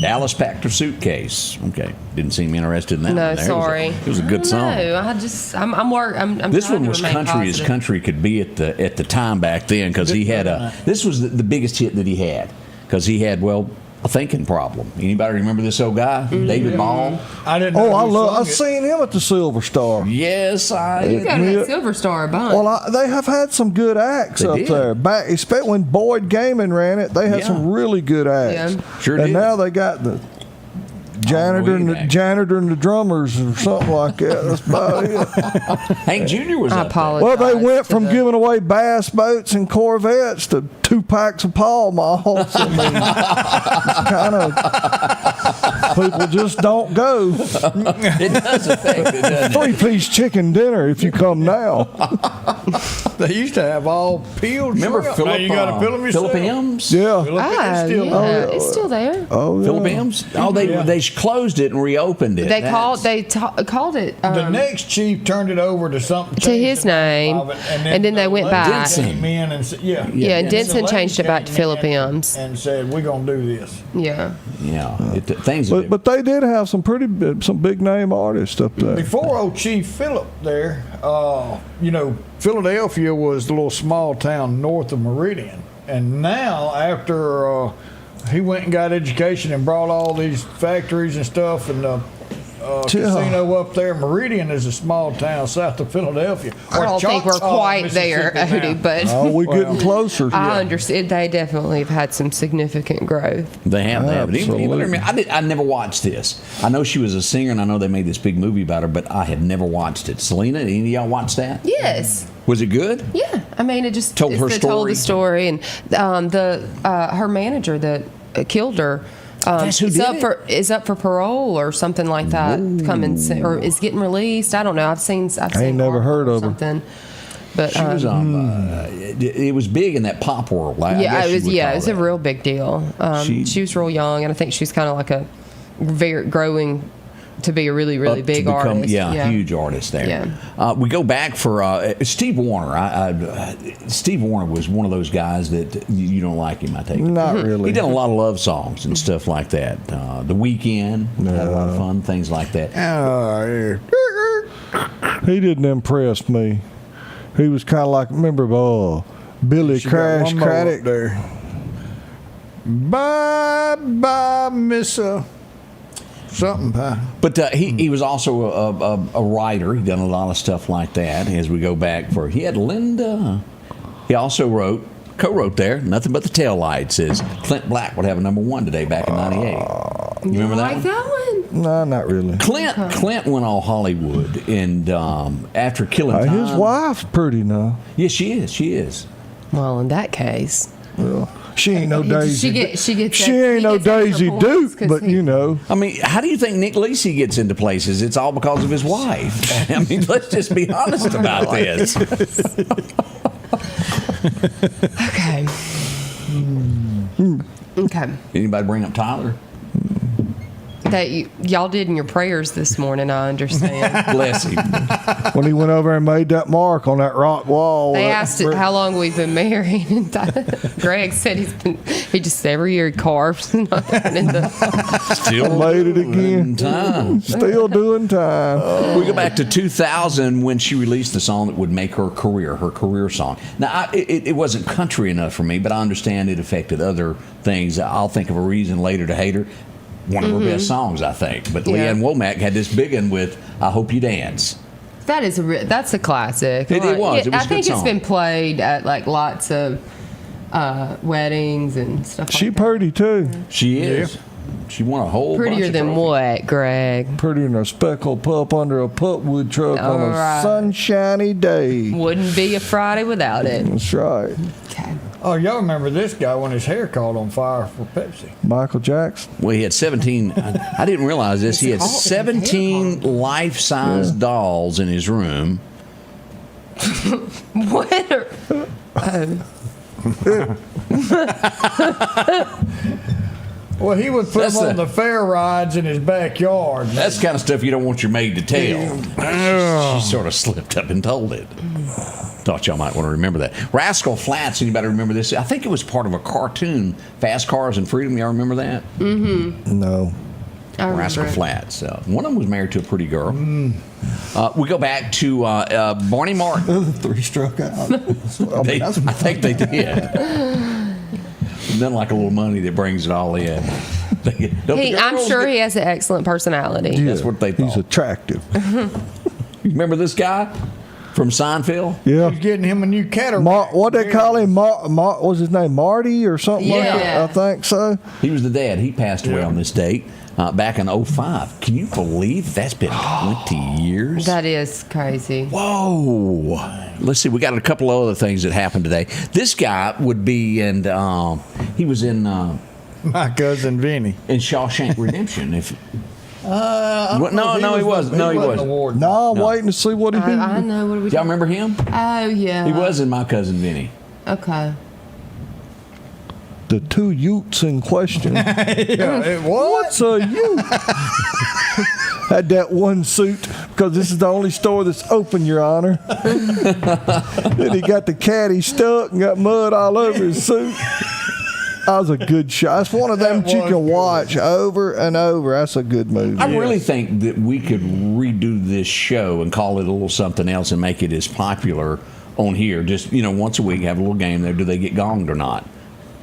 Speaker 2: Dallas packed her suitcase. Okay, didn't seem interested in that.
Speaker 4: No,
Speaker 2: one there.
Speaker 4: sorry.
Speaker 2: It was a good song.
Speaker 4: No, I'm
Speaker 2: This
Speaker 4: trying
Speaker 2: one
Speaker 4: to
Speaker 2: was
Speaker 4: remain
Speaker 2: country as
Speaker 4: positive.
Speaker 2: country could be at the time back then because he had this was the biggest hit that he had because he had a thinking problem. Anybody remember this old guy, David Ball?
Speaker 3: I didn't know.
Speaker 5: I've seen him at the Silver Star.
Speaker 2: Yes, I
Speaker 4: You got that Silver Star bunch.
Speaker 5: Well, they have had some good acts up there. Back, especially when Boyd Gaiman ran it, they had some really good acts.
Speaker 4: Yeah.
Speaker 2: Sure
Speaker 5: and
Speaker 2: did.
Speaker 5: now they got the janitor and the drummers or something like that. That's about it.
Speaker 2: Hank Jr. was
Speaker 4: I
Speaker 2: up there.
Speaker 4: apologize.
Speaker 5: Well, they went
Speaker 4: to
Speaker 5: from
Speaker 4: the-
Speaker 5: giving away bass boats and Corvettes to 2 packs of Pall Malls. I mean, it's kind of people just don't go.
Speaker 2: It does affect it, doesn't it?
Speaker 5: 3-piece chicken dinner if you come now.
Speaker 3: They used to have all peeled
Speaker 2: Remember
Speaker 3: shrimp.
Speaker 2: Philip?
Speaker 3: Now you got to peel them yourself.
Speaker 2: Philip M's?
Speaker 5: Yeah.
Speaker 4: It's still there.
Speaker 5: Oh, yeah.
Speaker 2: Philip M's? Oh, they closed it and reopened it.
Speaker 4: They called it.
Speaker 3: The next chief turned it over to something
Speaker 4: to his name, and then they went back.
Speaker 2: Denson.
Speaker 3: Came in and said,
Speaker 4: Yeah, and Denson changed it back to
Speaker 3: came
Speaker 4: Philip
Speaker 3: in
Speaker 4: M's.
Speaker 3: and said, "We're gonna do this."
Speaker 4: Yeah.
Speaker 2: Yeah, things.
Speaker 5: But they did have some some big name artists up there.
Speaker 3: Before old Chief Philip there, Philadelphia was the little small town north of Meridian, and now after he went and got education and brought all these factories and stuff, and casino up there. Meridian is a small town south of Philadelphia.
Speaker 4: I don't think we're quite there, Odie, but
Speaker 5: we're getting closer.
Speaker 4: I understand they definitely have had some significant growth.
Speaker 2: They have.
Speaker 5: Absolutely.
Speaker 2: I never watched this. I know she was a singer, and I know they made this big movie about her, but I had never watched it. Selena, any of y'all watch that?
Speaker 4: Yes.
Speaker 2: Was it good?
Speaker 4: Yeah, I mean, it just
Speaker 2: Told her
Speaker 4: told the
Speaker 2: story.
Speaker 4: story, and her manager that killed her. Is up for parole or something like that. Or is getting released. I don't know. I've seen.
Speaker 5: I ain't never heard of
Speaker 4: something. But
Speaker 2: she was it was big in that pop world.
Speaker 4: It was a real big deal. She was real young, and I think she's kind of like a very growing to be a really, really big artist.
Speaker 2: Huge artist there.
Speaker 4: Yeah.
Speaker 2: We go back for Steve Wariner. Steve Wariner was one of those guys that you don't like him, I take it.
Speaker 5: Not really.
Speaker 2: He did a lot of love songs and stuff like that. The Weekend, had a lot of fun, things like that.
Speaker 5: He didn't impress me. He was kind of like, remember, Billy Crash Craddock
Speaker 3: there. Bye, Miss something pie.
Speaker 2: But he was also a writer. He done a lot of stuff like that. As we go back he had Linda. He also co-wrote there, Nothing But the Taillights. Says Clint Black would have a #1 today back in '98. You remember that?
Speaker 4: Like that one?
Speaker 5: No, not really.
Speaker 2: Clint went all Hollywood, and after killing time,
Speaker 5: his wife's pretty now.
Speaker 2: Yeah, she is.
Speaker 4: Well, in that case,
Speaker 5: well, she ain't no Daisy.
Speaker 4: She
Speaker 5: ain't no Daisy Duke, but you know.
Speaker 2: I mean, how do you think Nick Lacey gets into places? It's all because of his wife. I mean, let's just be honest about this.
Speaker 4: Okay. Okay.
Speaker 2: Anybody bring up Tyler?
Speaker 4: That y'all did in your prayers this morning, I understand.
Speaker 2: Bless him.
Speaker 5: When he went over and made that mark on that rock wall.
Speaker 4: They asked how long we've been married, and Greg said he just every year he carves.
Speaker 2: Still
Speaker 5: made it again. Still doing time.
Speaker 2: We go back to 2000 when she released the song that would make her career song. Now, it wasn't country enough for me, but I understand it affected other things. I'll think of a reason later to hate her. One of her best songs, I think. But Leanne Womack had this big one with "I Hope You Dance."
Speaker 4: That's a classic.
Speaker 2: It was.
Speaker 4: I think it's been played at like lots of weddings and stuff.
Speaker 5: She
Speaker 4: like
Speaker 5: pretty too.
Speaker 2: She is. She won a whole
Speaker 4: prettier
Speaker 2: bunch
Speaker 4: than
Speaker 2: of
Speaker 4: what, Greg?
Speaker 5: Prettier than a speckled pup under a putwood truck on a sunshiny day.
Speaker 4: Wouldn't be a Friday without it.
Speaker 5: That's right.
Speaker 4: Okay.
Speaker 3: Oh, y'all remember this guy when his hair caught on fire for Pepsi?
Speaker 5: Michael Jackson.
Speaker 2: Well, he had 17. I didn't realize this. He had 17 life-size dolls in his room.
Speaker 4: What?
Speaker 3: Well, he would put them on the fair rides in his backyard.
Speaker 2: That's the kind of stuff you don't want your maid to tell. She sort of slipped up and told it. Thought y'all might want to remember that. Rascal Flatts, anybody remember this? I think it was part of a cartoon, Fast Cars and Freedom. Y'all remember that?
Speaker 4: Mm-hmm.
Speaker 5: No.
Speaker 2: Rascal Flatts. One of them was married to a pretty girl. We go back to Barney Martin.
Speaker 5: 3-stroke out.
Speaker 2: I think they did. Nothing like a little money that brings it all in.
Speaker 4: I'm sure he has an excellent personality.
Speaker 5: Yeah,
Speaker 2: that's what they thought.
Speaker 5: He's attractive.
Speaker 2: You remember this guy from Seinfeld?
Speaker 5: Yeah.
Speaker 3: He's getting him a new cataract.
Speaker 5: What they call him? What was his name? Marty or something like that? I think so.
Speaker 2: He was the dad. He passed away on this date back in 2005. Can you believe that's been 20 years?
Speaker 4: That is crazy.
Speaker 2: Whoa. Let's see. We got a couple of other things that happened today. This guy would be in, he was in
Speaker 3: My Cousin Vinny.
Speaker 2: in Shawshank Redemption. No, he wasn't. No, he wasn't.
Speaker 5: No, I'm waiting to see what he did.
Speaker 4: I know. What are we
Speaker 2: Y'all remember him?
Speaker 4: Oh, yeah.
Speaker 2: He was in My Cousin Vinny.
Speaker 4: Okay.
Speaker 5: The two Utes in question.
Speaker 3: What's
Speaker 5: a Ute? Had that one suit because this is the only store that's open, Your Honor. Then he got the caddy stuck and got mud all over his suit. That was a good shot. That's one of them that you can watch over and over. That's a good movie.
Speaker 2: I really think that we could redo this show and call it a little something else and make it as popular on here. Just, once a week, have a little game there. Do they get gonged or not?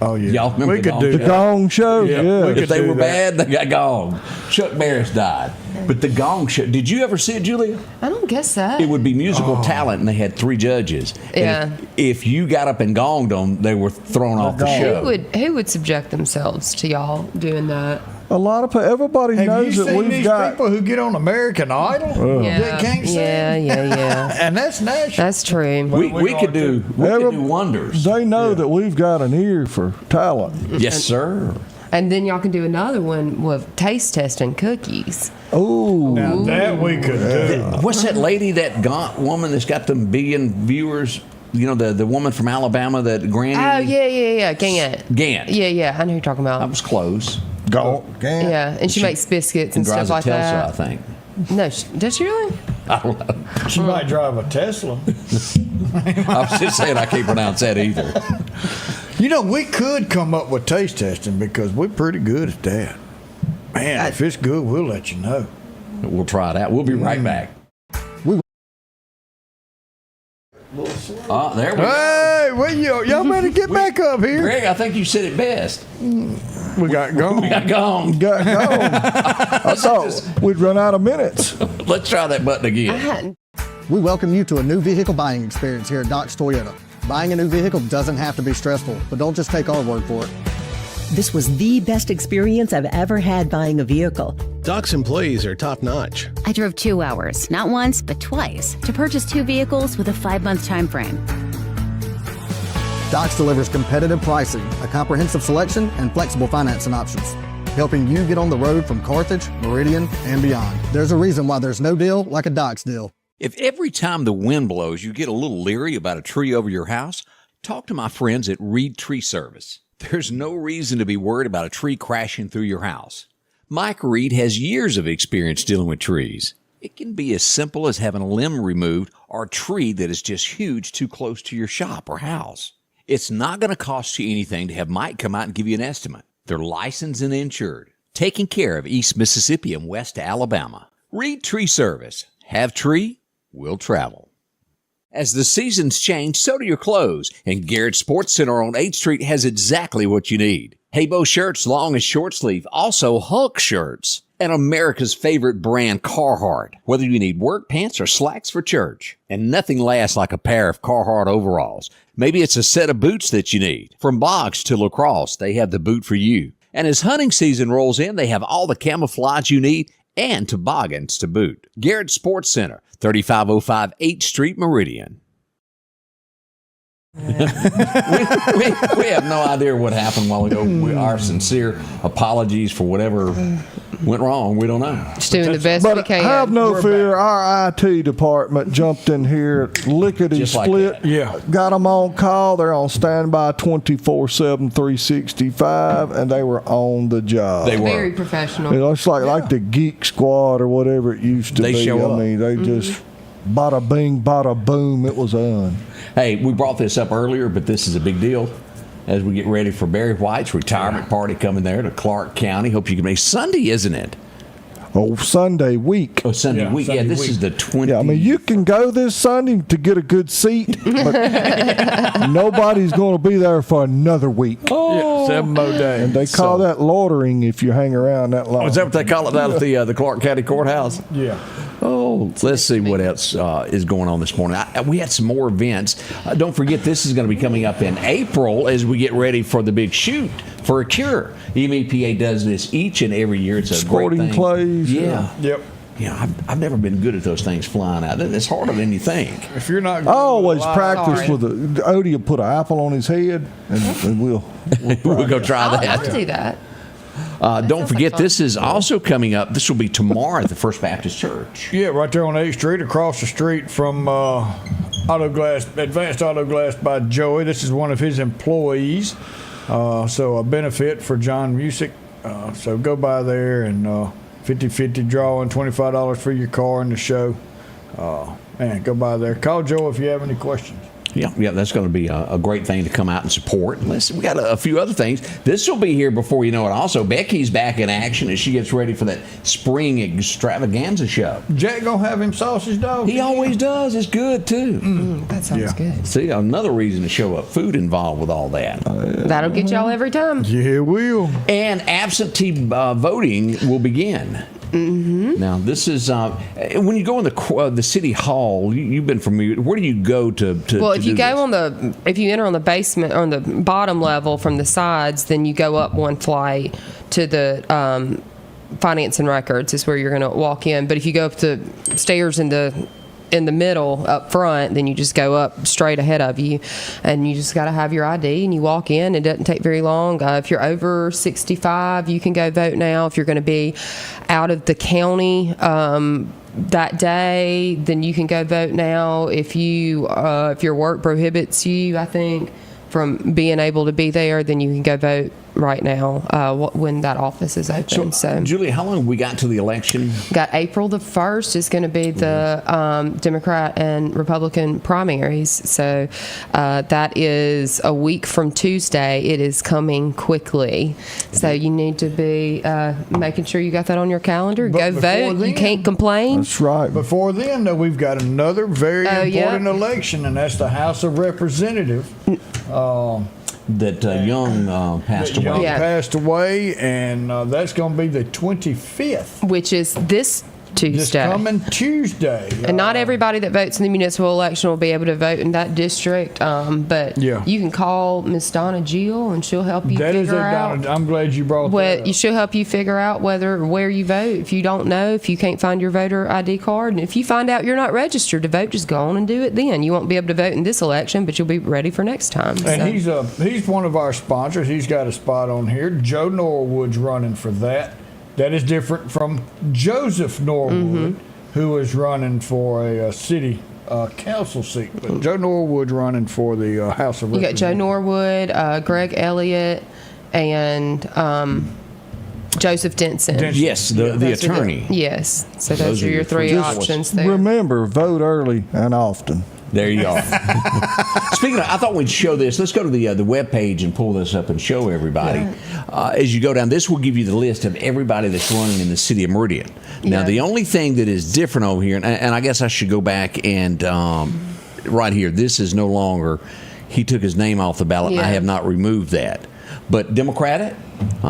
Speaker 3: Oh, yeah.
Speaker 2: Y'all remember
Speaker 5: the Gong Show? Yeah.
Speaker 2: If they were bad, they got gonged. Chuck Barris died. But the gong show, did you ever see it, Julia?
Speaker 4: I don't guess so.
Speaker 2: It would be musical talent, and they had 3 judges.
Speaker 4: Yeah.
Speaker 2: And if you got up and gonged them, they were thrown off the show.
Speaker 4: Who would subject themselves to y'all doing that?
Speaker 5: A lot of everybody
Speaker 3: Have
Speaker 5: knows
Speaker 3: you
Speaker 5: that
Speaker 3: seen
Speaker 5: we've
Speaker 3: these
Speaker 5: got.
Speaker 3: people who get on American Idol that can't sing?
Speaker 4: Yeah.
Speaker 3: And that's national.
Speaker 4: That's true.
Speaker 2: We could do wonders.
Speaker 5: They know that we've got an ear for talent.
Speaker 2: Yes, sir.
Speaker 4: And then y'all can do another one with taste testing cookies.
Speaker 5: Oh,
Speaker 3: Now that we could do.
Speaker 2: What's that lady, that gaunt woman that's got them billion viewers? You know, the woman from Alabama, that Granny?
Speaker 4: Oh, yeah. Gant.
Speaker 2: Gant.
Speaker 4: Yeah. I know who you're talking about.
Speaker 2: That was close.
Speaker 5: Gant.
Speaker 4: Yeah, and she makes biscuits and stuff
Speaker 2: drives a
Speaker 4: like
Speaker 2: Tesla,
Speaker 4: that.
Speaker 2: I think.
Speaker 4: No, does she really?
Speaker 2: I don't know.
Speaker 3: She might drive a Tesla.
Speaker 2: I was just saying I can't pronounce that either.
Speaker 3: You know, we could come up with taste testing because we're pretty good at that. Man, if it's good, we'll let you know.
Speaker 2: We'll try it out. We'll be right back. There we go.
Speaker 3: Hey, y'all better get back up here.
Speaker 2: Greg, I think you said it best.
Speaker 3: We got gone.
Speaker 2: We got gone.
Speaker 5: I thought we'd run out of minutes.
Speaker 2: Let's try that button again.
Speaker 15: We welcome you to a new vehicle buying experience here at Doc's Toyota. Buying a new vehicle doesn't have to be stressful, but don't just take our word for it.
Speaker 16: This was the best experience I've ever had buying a vehicle.
Speaker 17: Doc's employees are top-notch.
Speaker 18: I drove 2 hours, not once, but twice, to purchase 2 vehicles with a 5-month time frame.
Speaker 15: Doc's delivers competitive pricing, a comprehensive selection, and flexible financing options, helping you get on the road from Carthage, Meridian, and beyond. There's a reason why there's no deal like a Doc's deal.
Speaker 2: If every time the wind blows you get a little leery about a tree over your house, talk to my friends at Reed Tree Service. There's no reason to be worried about a tree crashing through your house. Mike Reed has years of experience dealing with trees. It can be as simple as having a limb removed or a tree that is just huge too close to your shop or house. It's not going to cost you anything to have Mike come out and give you an estimate. They're licensed and insured, taking care of East Mississippi and West Alabama. Reed Tree Service. Have tree, we'll travel. As the seasons change, so do your clothes, and Garrett Sports Center on 8th Street has exactly what you need. Haybo shirts, long and short sleeve, also Hulk shirts, and America's favorite brand, Carhartt, whether you need work pants or slacks for church. And nothing lasts like a pair of Carhartt overalls. Maybe it's a set of boots that you need. From box to lacrosse, they have the boot for you. And as hunting season rolls in, they have all the camouflage you need and toboggans to boot. Garrett Sports Center, 3505 8th Street, Meridian. we have no idea what happened a while ago. Our sincere apologies for whatever went wrong. We don't know.
Speaker 4: Just doing the best we can.
Speaker 5: Have no fear. Our IT department jumped in here, lickety split. Got them on call. They're on standby 24/7, 365, and they were on the job.
Speaker 4: They were very professional.
Speaker 5: You know, it's like the Geek Squad or whatever it used to be.
Speaker 2: They show up.
Speaker 5: I mean, they just bada bing, bada boom. It was on.
Speaker 2: Hey, we brought this up earlier, but this is a big deal as we get ready for Barry White's retirement party coming there to Clark County. Hope you can make Sunday, isn't it?
Speaker 5: Oh, Sunday week.
Speaker 2: Oh, Sunday week.
Speaker 5: Sunday
Speaker 2: This
Speaker 5: week.
Speaker 2: is the 20th.
Speaker 5: Yeah, I mean, you can go this Sunday to get a good seat, but nobody's going to be there for another week.
Speaker 3: Oh. 7 more days.
Speaker 5: And they call that loitering if you hang around that long.
Speaker 2: Oh, is that what they call it down at the Clark County Courthouse?
Speaker 3: Yeah.
Speaker 2: Oh, let's see what else is going on this morning. We had some more events. Don't forget, this is going to be coming up in April as we get ready for the big shoot for a cure. MEPA does this each and every year. It's a
Speaker 5: Sporting
Speaker 2: great thing.
Speaker 5: clays.
Speaker 2: Yeah.
Speaker 3: Yep.
Speaker 2: Yeah, I've never been good at those things flying out. It's harder than you think.
Speaker 3: If you're not,
Speaker 5: I always practice with Odie will put an apple on his head, and we'll
Speaker 2: go try that.
Speaker 4: I'll do that.
Speaker 2: Don't forget, this is also coming up. This will be tomorrow at the First Baptist Church.
Speaker 3: Yeah, right there on 8th Street, across the street from Advanced Auto Glass by Joey. This is one of his employees. So a benefit for John Music. So go by there and 50/50 drawing, $25 for your car in the show. Man, go by there. Call Joe if you have any questions.
Speaker 2: Yeah, that's going to be a great thing to come out and support. Listen, we got a few other things. This will be here before you know it. Also, Becky's back in action as she gets ready for that spring extravaganza show.
Speaker 3: Jack gonna have him sausage dog?
Speaker 2: He always does. It's good too.
Speaker 4: That sounds good.
Speaker 2: See, another reason to show up. Food involved with all that.
Speaker 4: That'll get y'all every time.
Speaker 3: Yeah, it will.
Speaker 2: And absentee voting will begin. Mm-hmm. Now, this is when you go in the city hall. You've been familiar. Where do you go to?
Speaker 4: Well, if
Speaker 2: to
Speaker 4: you
Speaker 2: do
Speaker 4: go
Speaker 2: this?
Speaker 4: if you enter on the basement or on the bottom level from the sides, then you go up one flight to the finance and records is where you're going to walk in. But if you go up the stairs in the middle up front, then you just go up straight ahead of you, and you just got to have your ID and you walk in. It doesn't take very long. If you're over 65, you can go vote now. If you're going to be out of the county that day, then you can go vote now. If your work prohibits you, I think, from being able to be there, then you can go vote right now when that office is open. So,
Speaker 2: Julie, how long we got to the election?
Speaker 4: Got April the 1st is going to be the Democrat and Republican primaries. So that is a week from Tuesday. It is coming quickly. So you need to be making sure you got that on your calendar. Go vote. You can't complain.
Speaker 5: That's right.
Speaker 3: Before then, though, we've got another very important election, and that's the House of Representatives.
Speaker 2: That Young passed away.
Speaker 3: Young passed away, and that's going to be the 25th.
Speaker 4: Which is this Tuesday.
Speaker 3: This coming Tuesday.
Speaker 4: And not everybody that votes in the municipal election will be able to vote in that district, but you can call Miss Donna Gill, and she'll help you figure out.
Speaker 3: I'm glad you brought that up.
Speaker 4: She'll help you figure out where you vote. If you don't know, if you can't find your voter ID card, and if you find out you're not registered to vote, just go on and do it then. You won't be able to vote in this election, but you'll be ready for next time.
Speaker 3: And he's one of our sponsors. He's got a spot on here. Joe Norwood's running for that. That is different from Joseph Norwood, who is running for a city council seat. But Joe Norwood's running for the House of Representatives.
Speaker 4: You got Joe Norwood, Greg Elliott, and Joseph Denson.
Speaker 2: Yes, the attorney.
Speaker 4: Yes. So those are your three options there.
Speaker 5: Remember, vote early and often.
Speaker 2: There you are. Speaking of, I thought we'd show this. Let's go to the web page and pull this up and show everybody. As you go down, this will give you the list of everybody that's running in the city of Meridian. Now, the only thing that is different over here, and I guess I should go back and right here, this is no longer, he took his name off the ballot. I have not removed that. But Democratic,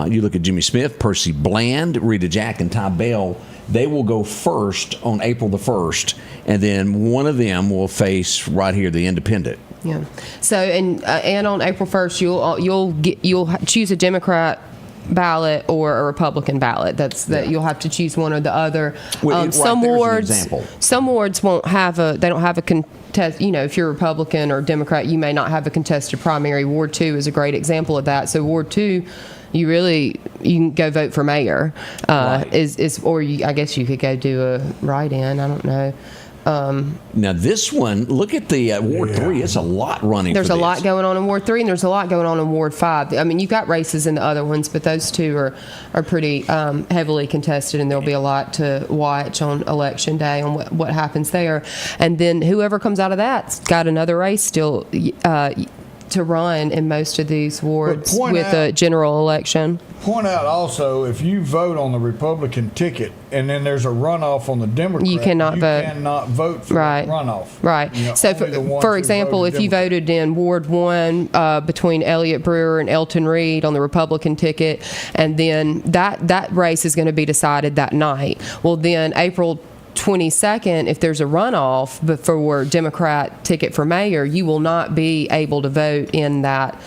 Speaker 2: you look at Jimmy Smith, Percy Bland, Rita Jack, and Ty Bell. They will go first on April the 1st, and then one of them will face right here the independent.
Speaker 4: Yeah. So and on April 1st, you'll choose a Democrat ballot or a Republican ballot. You'll have to choose one or the other. Some wards won't have they don't have a contest. If you're Republican or Democrat, you may not have a contested primary. Ward 2 is a great example of that. So Ward 2. You can go vote for mayor, I guess you could go do a write-in. I don't know.
Speaker 2: Now this one, look at the Ward 3. It's a lot running.
Speaker 4: There's a lot going on in Ward 3, and there's a lot going on in Ward 5. I mean, you've got races in the other ones, but those two are pretty heavily contested, and there'll be a lot to watch on Election Day on what happens there. And then whoever comes out of that's got another race still to run in most of these wards with a general election.
Speaker 3: Point out also, if you vote on the Republican ticket and then there's a runoff on the Democrat,
Speaker 4: you cannot
Speaker 3: vote for the runoff.
Speaker 4: Right. So, for example, if you voted in Ward 1 between Elliott Brewer and Elton Reed on the Republican ticket, and then that race is going to be decided that night. Well, then April 22nd, if there's a runoff for Democrat ticket for mayor, you will not be able to vote in that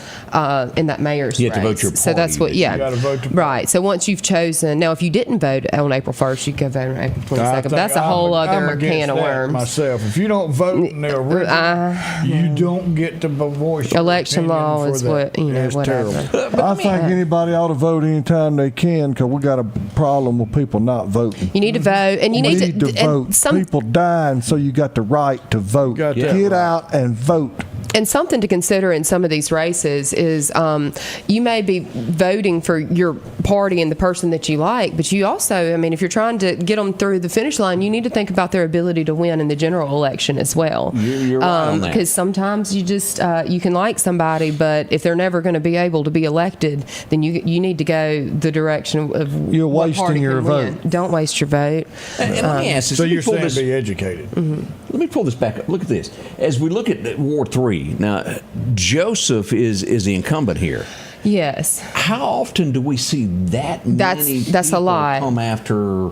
Speaker 4: mayor's race.
Speaker 2: You have to vote your party.
Speaker 4: So that's what,
Speaker 3: You gotta vote the party.
Speaker 4: right. So once you've chosen, now if you didn't vote on April 1st, you can vote on April 22nd. But that's a whole other can of worms.
Speaker 3: Myself, if you don't vote in the original, you don't get to voice.
Speaker 4: Election law is whatever.
Speaker 3: Terrible.
Speaker 5: I think anybody ought to vote anytime they can, because we got a problem with people not voting.
Speaker 4: You need to vote, and you need to
Speaker 5: vote. People dying, so you got the right to vote. Get out and vote.
Speaker 4: And something to consider in some of these races is you may be voting for your party and the person that you like, but you also, if you're trying to get them through the finish line, you need to think about their ability to win in the general election as well.
Speaker 2: You're right on that.
Speaker 4: Because sometimes you just you can like somebody, but if they're never going to be able to be elected, then you need to go the direction of
Speaker 5: you're
Speaker 4: what
Speaker 5: wasting
Speaker 4: party
Speaker 5: your
Speaker 4: can
Speaker 5: vote.
Speaker 4: win. Don't waste your vote.
Speaker 2: And let me ask this.
Speaker 3: So you're saying be educated.
Speaker 2: Let me pull this back up. Look at this. As we look at Ward 3, now Joseph is the incumbent here.
Speaker 4: Yes.
Speaker 2: How often do we see that many
Speaker 4: that's a
Speaker 2: people
Speaker 4: lot.
Speaker 2: come after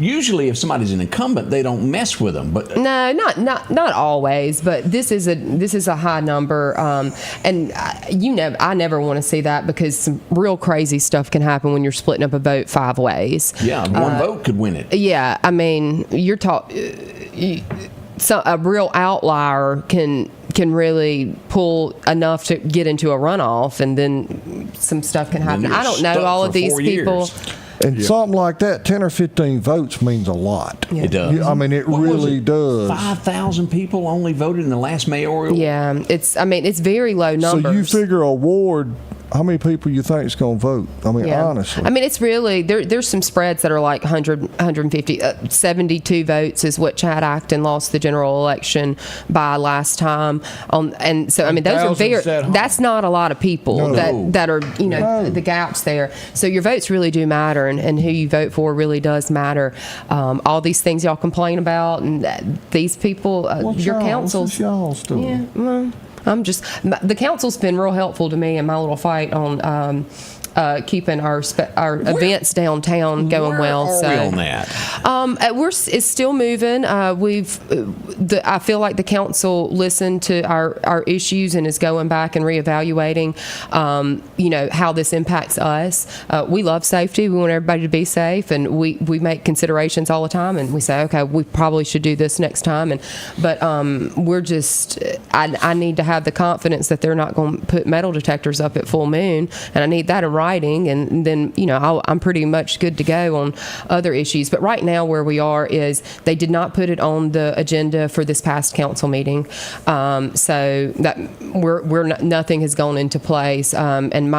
Speaker 2: Usually, if somebody's an incumbent, they don't mess with them. But
Speaker 4: no, not always. But this is a high number, and I never want to see that because some real crazy stuff can happen when you're splitting up a vote 5 ways.
Speaker 2: Yeah, one vote could win it.
Speaker 4: Yeah, I mean, you're so a real outlier can really pull enough to get into a runoff, and then some stuff can happen. I don't know all of these people.
Speaker 5: And something like that, 10 or 15 votes means a lot.
Speaker 2: Yeah. It does.
Speaker 5: I mean, it really does.
Speaker 2: 5,000 people only voted in the last mayoral.
Speaker 4: Yeah, it's very low numbers.
Speaker 5: So you figure a ward, how many people you think is going to vote? I mean, honestly.
Speaker 4: I mean, it's really, there's some spreads that are like 100, 150, 72 votes is what Chad Acton lost the general election by last time. And so, I mean, those are that's not a lot of people that are, the gaps there. So your votes really do matter, and who you vote for really does matter. All these things y'all complain about, and these people, your councils.
Speaker 5: What's y'all's doing?
Speaker 4: Yeah, well, the council's been real helpful to me in my little fight on keeping our events downtown going well.
Speaker 2: Where are we on that?
Speaker 4: It's still moving. I feel like the council listened to our issues and is going back and reevaluating, how this impacts us. We love safety. We want everybody to be safe, and we make considerations all the time. And we say, okay, we probably should do this next time. But we're just, I need to have the confidence that they're not going to put metal detectors up at full moon, and I need that in writing, and then I'm pretty much good to go on other issues. But right now where we are is they did not put it on the agenda for this past council meeting, so that nothing has gone into place, and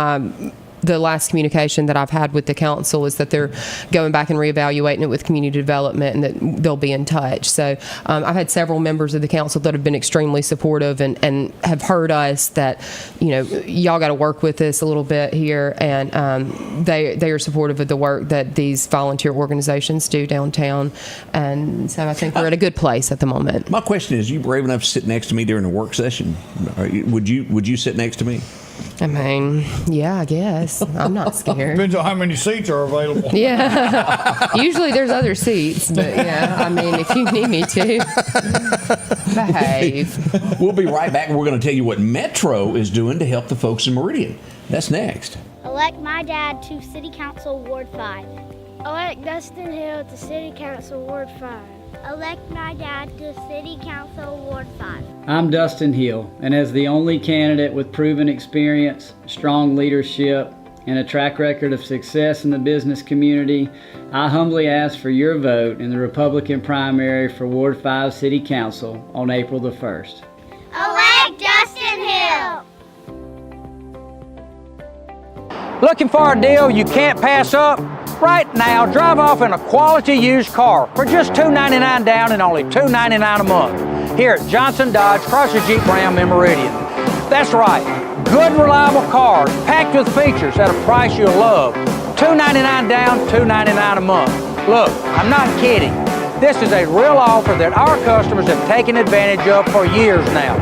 Speaker 4: the last communication that I've had with the council is that they're going back and reevaluating it with community development, and that they'll be in touch. So I've had several members of the council that have been extremely supportive and have heard us that, y'all got to work with this a little bit here, and they are supportive of the work that these volunteer organizations do downtown. And so I think we're at a good place at the moment.
Speaker 2: My question is, you brave enough to sit next to me during a work session? Would you sit next to me?
Speaker 4: I mean, yeah, I guess. I'm not scared.
Speaker 3: Depends on how many seats are available.
Speaker 4: Yeah. Usually there's other seats, but yeah, I mean, if you need me to, behave.
Speaker 2: We'll be right back, and we're going to tell you what Metro is doing to help the folks in Meridian. That's next.
Speaker 11: Elect my dad to City Council Ward 5.
Speaker 19: Elect Dustin Hill to City Council Ward 5.
Speaker 11: Elect my dad to City Council Ward 5.
Speaker 20: I'm Dustin Hill, and as the only candidate with proven experience, strong leadership, and a track record of success in the business community, I humbly ask for your vote in the Republican primary for Ward 5 City Council on April the 1st.
Speaker 11: Elect Dustin Hill!
Speaker 21: Looking for a deal you can't pass up? Right now, drive off in a quality used car for just $299 down and only $299 a month here at Johnson Dodge Chrysler Jeep Ram in Meridian. That's right, good reliable cars packed with features at a price you'll love. $299 down, $299 a month. Look, I'm not kidding. This is a real offer that our customers have taken advantage of for years now.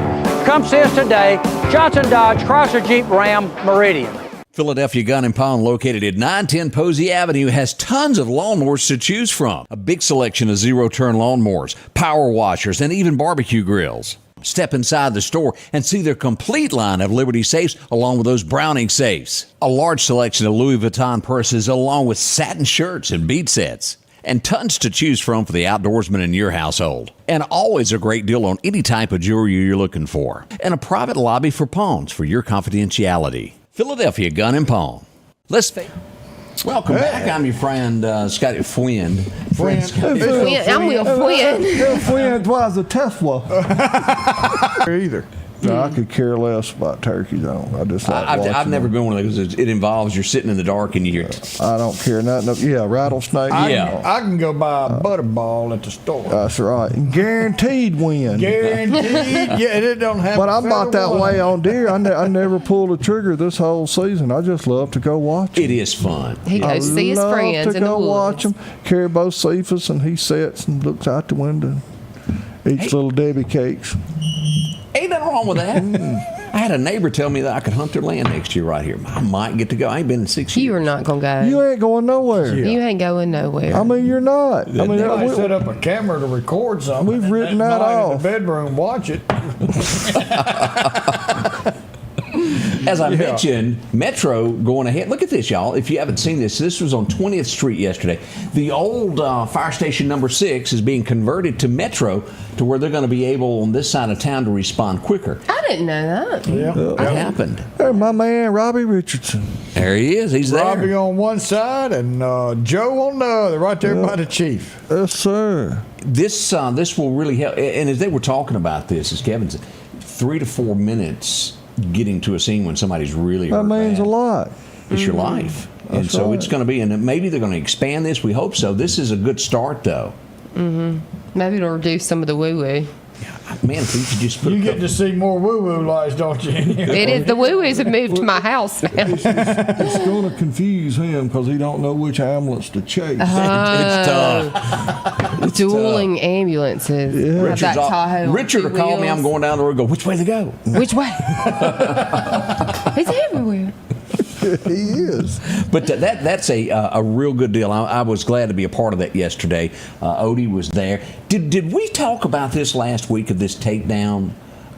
Speaker 21: Come see us today, Johnson Dodge Chrysler Jeep Ram Meridian.
Speaker 2: Philadelphia Gun & Pawn, located at 910 Posey Avenue, has tons of lawnmowers to choose from. A big selection of zero-turn lawnmowers, power washers, and even barbecue grills. Step inside the store and see their complete line of Liberty safes along with those Browning safes. A large selection of Louis Vuitton purses along with satin shirts and bead sets. And tons to choose from for the outdoorsman in your household. And always a great deal on any type of jewelry you're looking for. And a private lobby for pawns for your confidentiality. Philadelphia Gun & Pawn. Welcome back. I'm your friend, Scotty Friend.
Speaker 4: I'm Will Friend.
Speaker 5: Your friend was a Tesla. Either. No, I could care less about turkeys. I just like
Speaker 2: I've never been one of those. It involves you're sitting in the dark and you hear it.
Speaker 5: I don't care nothing. Yeah, rattlesnake.
Speaker 3: I can go buy a butterball at the store.
Speaker 5: That's right. Guaranteed win.
Speaker 3: Guaranteed. Yeah, it don't have.
Speaker 5: But I'm not that way on deer. I never pulled a trigger this whole season. I just love to go watch them.
Speaker 2: It is fun.
Speaker 4: He goes to see his friends in the woods.
Speaker 5: Watch them. Carry both Cephas, and he sits and looks out the window, eats little Debbie cakes.
Speaker 2: Ain't nothing wrong with that. I had a neighbor tell me that I could hunt their land next year right here. I might get to go. I ain't been in 6 years.
Speaker 4: You are not going to go.
Speaker 5: You ain't going nowhere.
Speaker 4: You ain't going nowhere.
Speaker 5: I mean, you're not. I mean,
Speaker 3: I set up a camera to record something.
Speaker 5: We've written that off.
Speaker 3: In the bedroom, watch it.
Speaker 2: As I mentioned, Metro going ahead. Look at this, y'all. If you haven't seen this was on 20th Street yesterday. The old fire station number 6 is being converted to Metro to where they're going to be able on this side of town to respond quicker.
Speaker 4: I didn't know that.
Speaker 2: It happened.
Speaker 5: There's my man, Robbie Richardson.
Speaker 2: There he is. He's there.
Speaker 3: Robbie on one side and Joe on the other, right there by the chief.
Speaker 5: Yes, sir.
Speaker 2: This will really help. And as they were talking about this, as Kevin said, 3 to 4 minutes getting to a scene when somebody's really hurt
Speaker 5: that means
Speaker 2: bad.
Speaker 5: a lot.
Speaker 2: It's your life. And
Speaker 5: That's
Speaker 2: so
Speaker 5: right.
Speaker 2: it's going to be, and maybe they're going to expand this. We hope so. This is a good start, though.
Speaker 4: Maybe it'll reduce some of the woo-woo.
Speaker 2: Man, if we could just put
Speaker 3: You get to see more woo-woo lights, don't you?
Speaker 4: It is. The woo-woos have moved to my house now.
Speaker 5: It's going to confuse him because he don't know which ambulance to chase.
Speaker 2: It's tough.
Speaker 4: Dueling ambulances.
Speaker 5: Yeah.
Speaker 4: Have that Tahoe on
Speaker 2: Richard
Speaker 4: two
Speaker 2: will call me.
Speaker 4: wheels.
Speaker 2: I'm going down the road. Go, which way to go?
Speaker 4: Which way? He's everywhere.
Speaker 5: He is.
Speaker 2: But that's a real good deal. I was glad to be a part of that yesterday. Odie was there. Did we talk about this last week of this takedown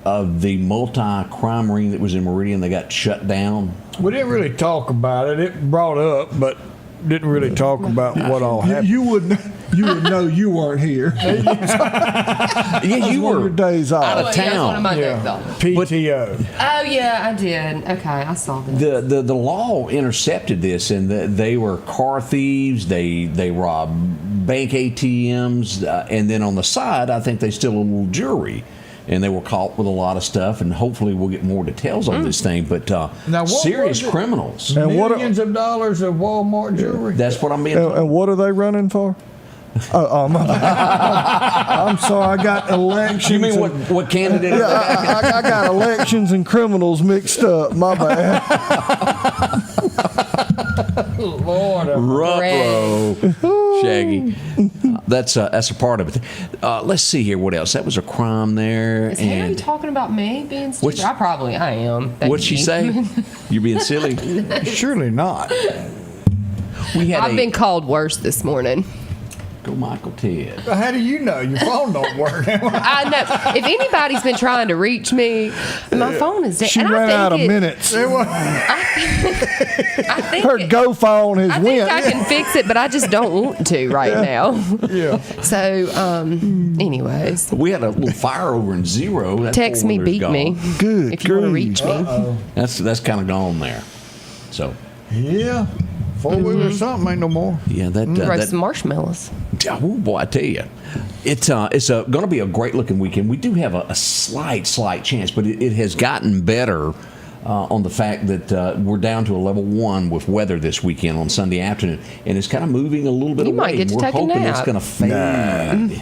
Speaker 2: of the multi-crime ring that was in Meridian that got shut down?
Speaker 3: We didn't really talk about it. It brought up, but didn't really talk about what all happened.
Speaker 5: You would know you weren't here.
Speaker 2: Yeah, you
Speaker 5: one of
Speaker 2: were
Speaker 5: your days off.
Speaker 2: out of
Speaker 4: Yeah, that's one of
Speaker 2: town.
Speaker 4: my days off.
Speaker 3: PTO.
Speaker 4: Oh, yeah, I did. Okay, I saw that.
Speaker 2: The law intercepted this, and they were car thieves. They robbed bank ATMs, and then on the side, I think they stole a little jewelry. And they were caught with a lot of stuff, and hopefully we'll get more details on this thing. But
Speaker 3: Now, what
Speaker 2: serious
Speaker 3: was it?
Speaker 2: criminals.
Speaker 5: And
Speaker 3: Millions of dollars of Walmart jewelry.
Speaker 2: That's what I'm being told.
Speaker 5: And what are they running for? My bad. I'm sorry, I got elections.
Speaker 2: You mean
Speaker 5: and-
Speaker 2: what candidate?
Speaker 5: Yeah, I got elections and criminals mixed up. My bad.
Speaker 3: Lord,
Speaker 2: Ruh-roh. Shaggy. That's a part of it. Let's see here. What else? That was a crime there.
Speaker 4: Is Harry
Speaker 2: And
Speaker 4: talking about me being stupid?
Speaker 2: What's-
Speaker 4: I am. Thank
Speaker 2: what'd she
Speaker 4: you.
Speaker 2: say? You being silly?
Speaker 3: surely not.
Speaker 2: We had
Speaker 4: I've been called worse this morning.
Speaker 2: Go Michael Ted.
Speaker 3: How do you know? Your phone don't work.
Speaker 4: I know. If anybody's been trying to reach me, my phone is dead.
Speaker 5: She
Speaker 4: And I
Speaker 5: ran
Speaker 4: think
Speaker 5: out of
Speaker 4: it-
Speaker 5: minutes.
Speaker 4: I think
Speaker 5: Her go phone has
Speaker 4: I think
Speaker 5: went.
Speaker 4: I can fix it, but I just don't want to right now.
Speaker 3: Yeah.
Speaker 4: So, anyways,
Speaker 2: We had a little fire over in Zero. That
Speaker 4: text me,
Speaker 2: four-wheeler's
Speaker 4: beat
Speaker 2: gone.
Speaker 4: me.
Speaker 5: Good
Speaker 4: if you want to
Speaker 5: grief.
Speaker 4: reach me.
Speaker 2: That's kind of gone there. So
Speaker 3: Yeah. Four-wheeler something ain't no more.
Speaker 2: yeah, that
Speaker 4: Roast some marshmallows.
Speaker 2: oh boy, I tell you, it's going to be a great looking weekend. We do have a slight chance, but it has gotten better on the fact that we're down to a level 1 with weather this weekend on Sunday afternoon, and it's kind of moving a little bit
Speaker 4: You
Speaker 2: away.
Speaker 4: might get to
Speaker 2: We're
Speaker 4: take a
Speaker 2: hoping it's
Speaker 4: nap.
Speaker 2: going to fade.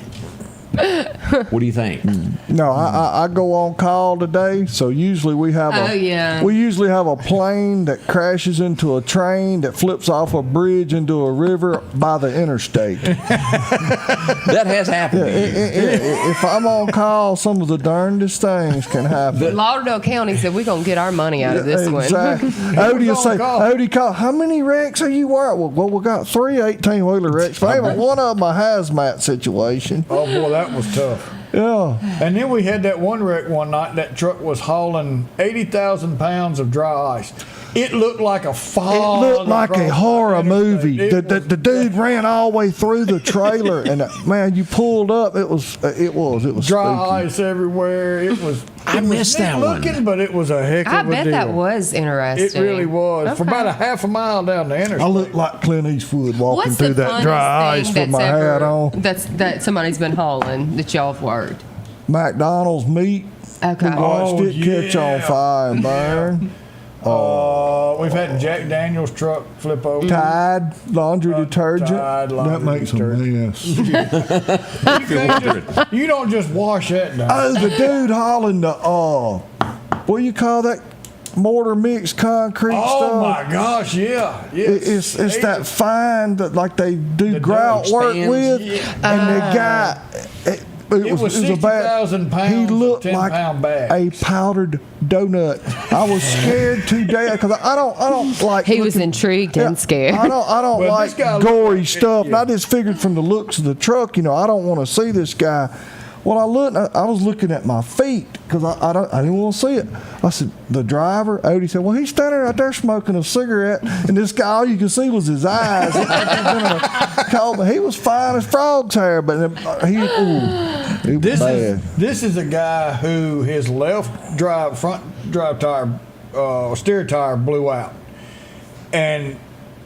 Speaker 2: What do you think?
Speaker 5: No, I go on call today, so usually we have
Speaker 4: Oh, yeah.
Speaker 5: we usually have a plane that crashes into a train that flips off a bridge into a river by the interstate.
Speaker 2: That has happened. to you.
Speaker 5: If I'm on call, some of the darndest things can happen.
Speaker 4: Lauderdale County said we're going to get our money out of this
Speaker 5: Exactly.
Speaker 4: one.
Speaker 5: Odie will say, Odie call, how many wrecks are you working? Well, we got 3 18-wheeler wrecks, but ain't one of them a hazmat situation.
Speaker 3: Oh boy, that was tough.
Speaker 5: Yeah.
Speaker 3: And then we had that one wreck one night. That truck was hauling 80,000 pounds of dry ice. It looked like a fall.
Speaker 5: It looked like a horror movie. The dude ran all the way through the trailer, and man, you pulled up. It was
Speaker 3: dry
Speaker 5: spooky.
Speaker 3: ice everywhere. It was.
Speaker 2: I missed that one.
Speaker 3: looking, but it was a heck of
Speaker 4: I
Speaker 3: a
Speaker 4: bet
Speaker 3: deal.
Speaker 4: that was
Speaker 3: It
Speaker 4: interesting.
Speaker 3: really was. For
Speaker 4: Okay.
Speaker 3: about a half a mile down the interstate.
Speaker 5: I looked like Clint Eastwood walking
Speaker 4: What's
Speaker 5: through
Speaker 4: the
Speaker 5: that dry ice with my hat on.
Speaker 4: that somebody's been hauling that y'all have worked?
Speaker 5: McDonald's meat.
Speaker 4: Okay.
Speaker 5: We watched
Speaker 3: Oh,
Speaker 5: it catch on
Speaker 3: yeah.
Speaker 5: fire and burn.
Speaker 3: We've had Jack Daniel's truck flip over.
Speaker 5: Tide laundry detergent.
Speaker 3: Tide laundry
Speaker 5: That makes
Speaker 3: detergent.
Speaker 5: a mess.
Speaker 3: You don't just wash that down.
Speaker 5: Oh, the dude hauling the what do you call that? Mortar mixed concrete stuff.
Speaker 3: Oh my gosh, yeah.
Speaker 5: It's that fine that like they do grout work
Speaker 2: spans.
Speaker 5: with,
Speaker 3: Yeah.
Speaker 5: and the guy
Speaker 3: It was 60,000 pounds.
Speaker 5: He looked
Speaker 3: 10-pound
Speaker 5: like
Speaker 3: bag.
Speaker 5: a powdered donut. I was scared to death because I don't like.
Speaker 4: He was intrigued and scared.
Speaker 5: I don't
Speaker 3: Well,
Speaker 5: like
Speaker 3: this guy
Speaker 5: gory
Speaker 3: looked-
Speaker 5: stuff. And
Speaker 3: yeah.
Speaker 5: I just figured from the looks of the truck, I don't want to see this guy. Well, I was looking at my feet because I didn't want to see it. I said, the driver, Odie said, well, he's standing right there smoking a cigarette, and this guy, all you could see was his eyes. He was fine as frog's hair, but he was bad.
Speaker 3: This is a guy who his front drive tire, steer tire blew out, and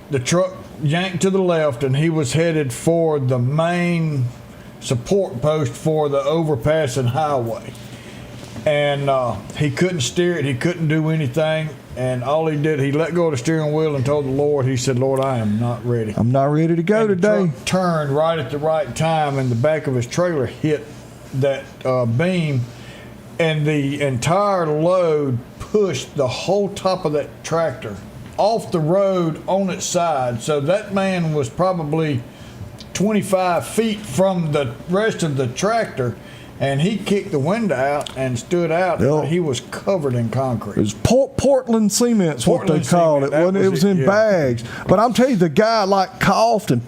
Speaker 3: the truck yanked to the left, and he was headed for the main support post for the overpassing highway, and he couldn't steer it. He couldn't do anything, and all he did, he let go of the steering wheel and told the Lord, he said, Lord, I am not ready.
Speaker 5: I'm not ready to go
Speaker 3: and
Speaker 5: today.
Speaker 3: The truck turned right at the right time, and the back of his trailer hit that beam, and the entire load pushed the whole top of that tractor off the road on its side. So that man was probably 25 feet from the rest of the tractor, and he kicked the window out and stood out.
Speaker 5: Yep.
Speaker 3: He was covered in concrete.
Speaker 5: It was Portland cement's what they
Speaker 3: Portland
Speaker 5: called
Speaker 3: cement,
Speaker 5: it.
Speaker 3: that
Speaker 5: It
Speaker 3: was
Speaker 5: was
Speaker 3: it,
Speaker 5: in
Speaker 3: yeah.
Speaker 5: bags. But I'm telling you, the guy coughed and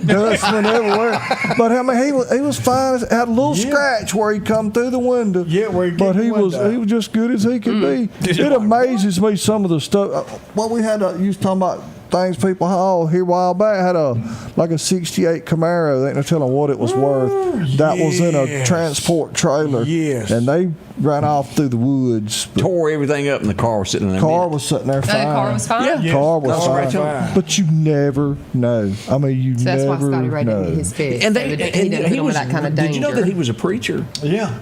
Speaker 5: dust went everywhere. But I mean, he was fine. Had a little scratch where he come through the window.
Speaker 3: Yeah, where he
Speaker 5: but
Speaker 3: kicked the
Speaker 5: he was
Speaker 3: window.
Speaker 5: just good as he could be. It amazes me some of the stuff. What we had, you was talking about things people haul here a while back. Had a 68 Camaro. They ain't no telling what it was worth. That was in a transport trailer.
Speaker 3: Yes.
Speaker 5: And they ran off through the woods.
Speaker 2: Tore everything up, and the car was sitting in there.
Speaker 5: Car was sitting there fine.
Speaker 4: The car was fine?
Speaker 2: Yeah.
Speaker 3: Yes,
Speaker 5: Car was
Speaker 3: car was
Speaker 5: fine.
Speaker 3: fine.
Speaker 5: But you never know. I mean, you
Speaker 4: So that's why
Speaker 5: never
Speaker 4: Scotty Ray
Speaker 5: know.
Speaker 4: didn't get his fix.
Speaker 2: And
Speaker 4: He didn't put him in that kind of danger.
Speaker 2: Did you know that he was a preacher?
Speaker 3: Yeah.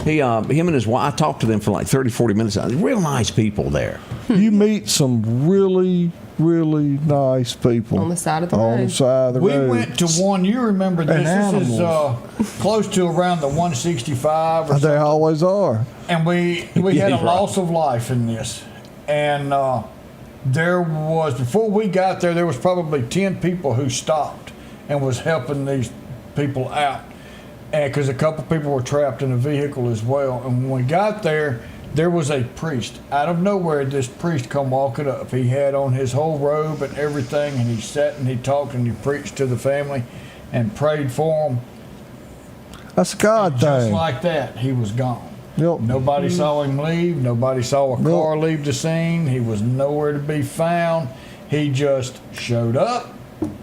Speaker 2: He, him and his wife, I talked to them for like 30, 40 minutes. Real nice people there.
Speaker 5: You meet some really, really nice people
Speaker 4: On the side of the
Speaker 5: on
Speaker 4: road.
Speaker 5: the side of the
Speaker 3: We
Speaker 5: road.
Speaker 3: went to one, you remember this,
Speaker 5: And
Speaker 3: this is close to around the 165 or
Speaker 5: They
Speaker 3: something.
Speaker 5: always are.
Speaker 3: And we had a loss of life in this. And there was, before we got there, there was probably 10 people who stopped and was helping these people out. And because a couple people were trapped in a vehicle as well. And when we got there, there was a priest. Out of nowhere, this priest come walking up. He had on his whole robe and everything, and he sat and he talked and he preached to the family and prayed for them.
Speaker 5: That's a God
Speaker 3: Just
Speaker 5: thing.
Speaker 3: like that, he was gone.
Speaker 5: Yep.
Speaker 3: Nobody saw him leave. Nobody saw a
Speaker 5: Nope.
Speaker 3: car leave the scene. He was nowhere to be found. He just showed up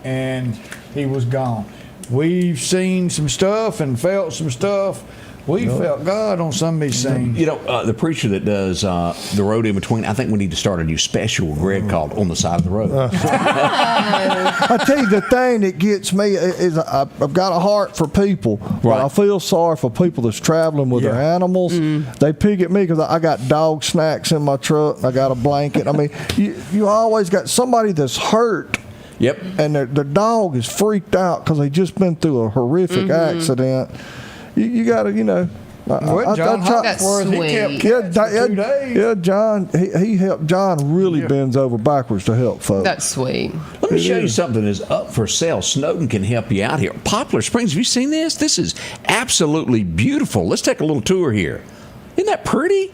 Speaker 3: and he was gone. We've seen some stuff and felt some stuff. We felt God on some of these scenes.
Speaker 2: You know, the preacher that does the road in between, I think we need to start a new special with Greg called On the Side of the Road.
Speaker 5: I tell you, the thing that gets me is I've got a heart for people. But
Speaker 2: Right.
Speaker 5: I feel sorry for people that's traveling with their animals. They pick at me because I got dog snacks in my truck. I got a blanket. I mean, you always got somebody that's hurt.
Speaker 2: Yep.
Speaker 5: And their dog is freaked out because they just been through a horrific accident. You got to,
Speaker 3: Well, John Hopsworth, he kept cats for 2 days.
Speaker 5: Yeah, John, he helped. John really bends over backwards to help folks.
Speaker 4: That's sweet.
Speaker 2: Let me show you something that's up for sale. Snowden can help you out here. Poplar Springs, have you seen this? This is absolutely beautiful. Let's take a little tour here. Isn't that pretty?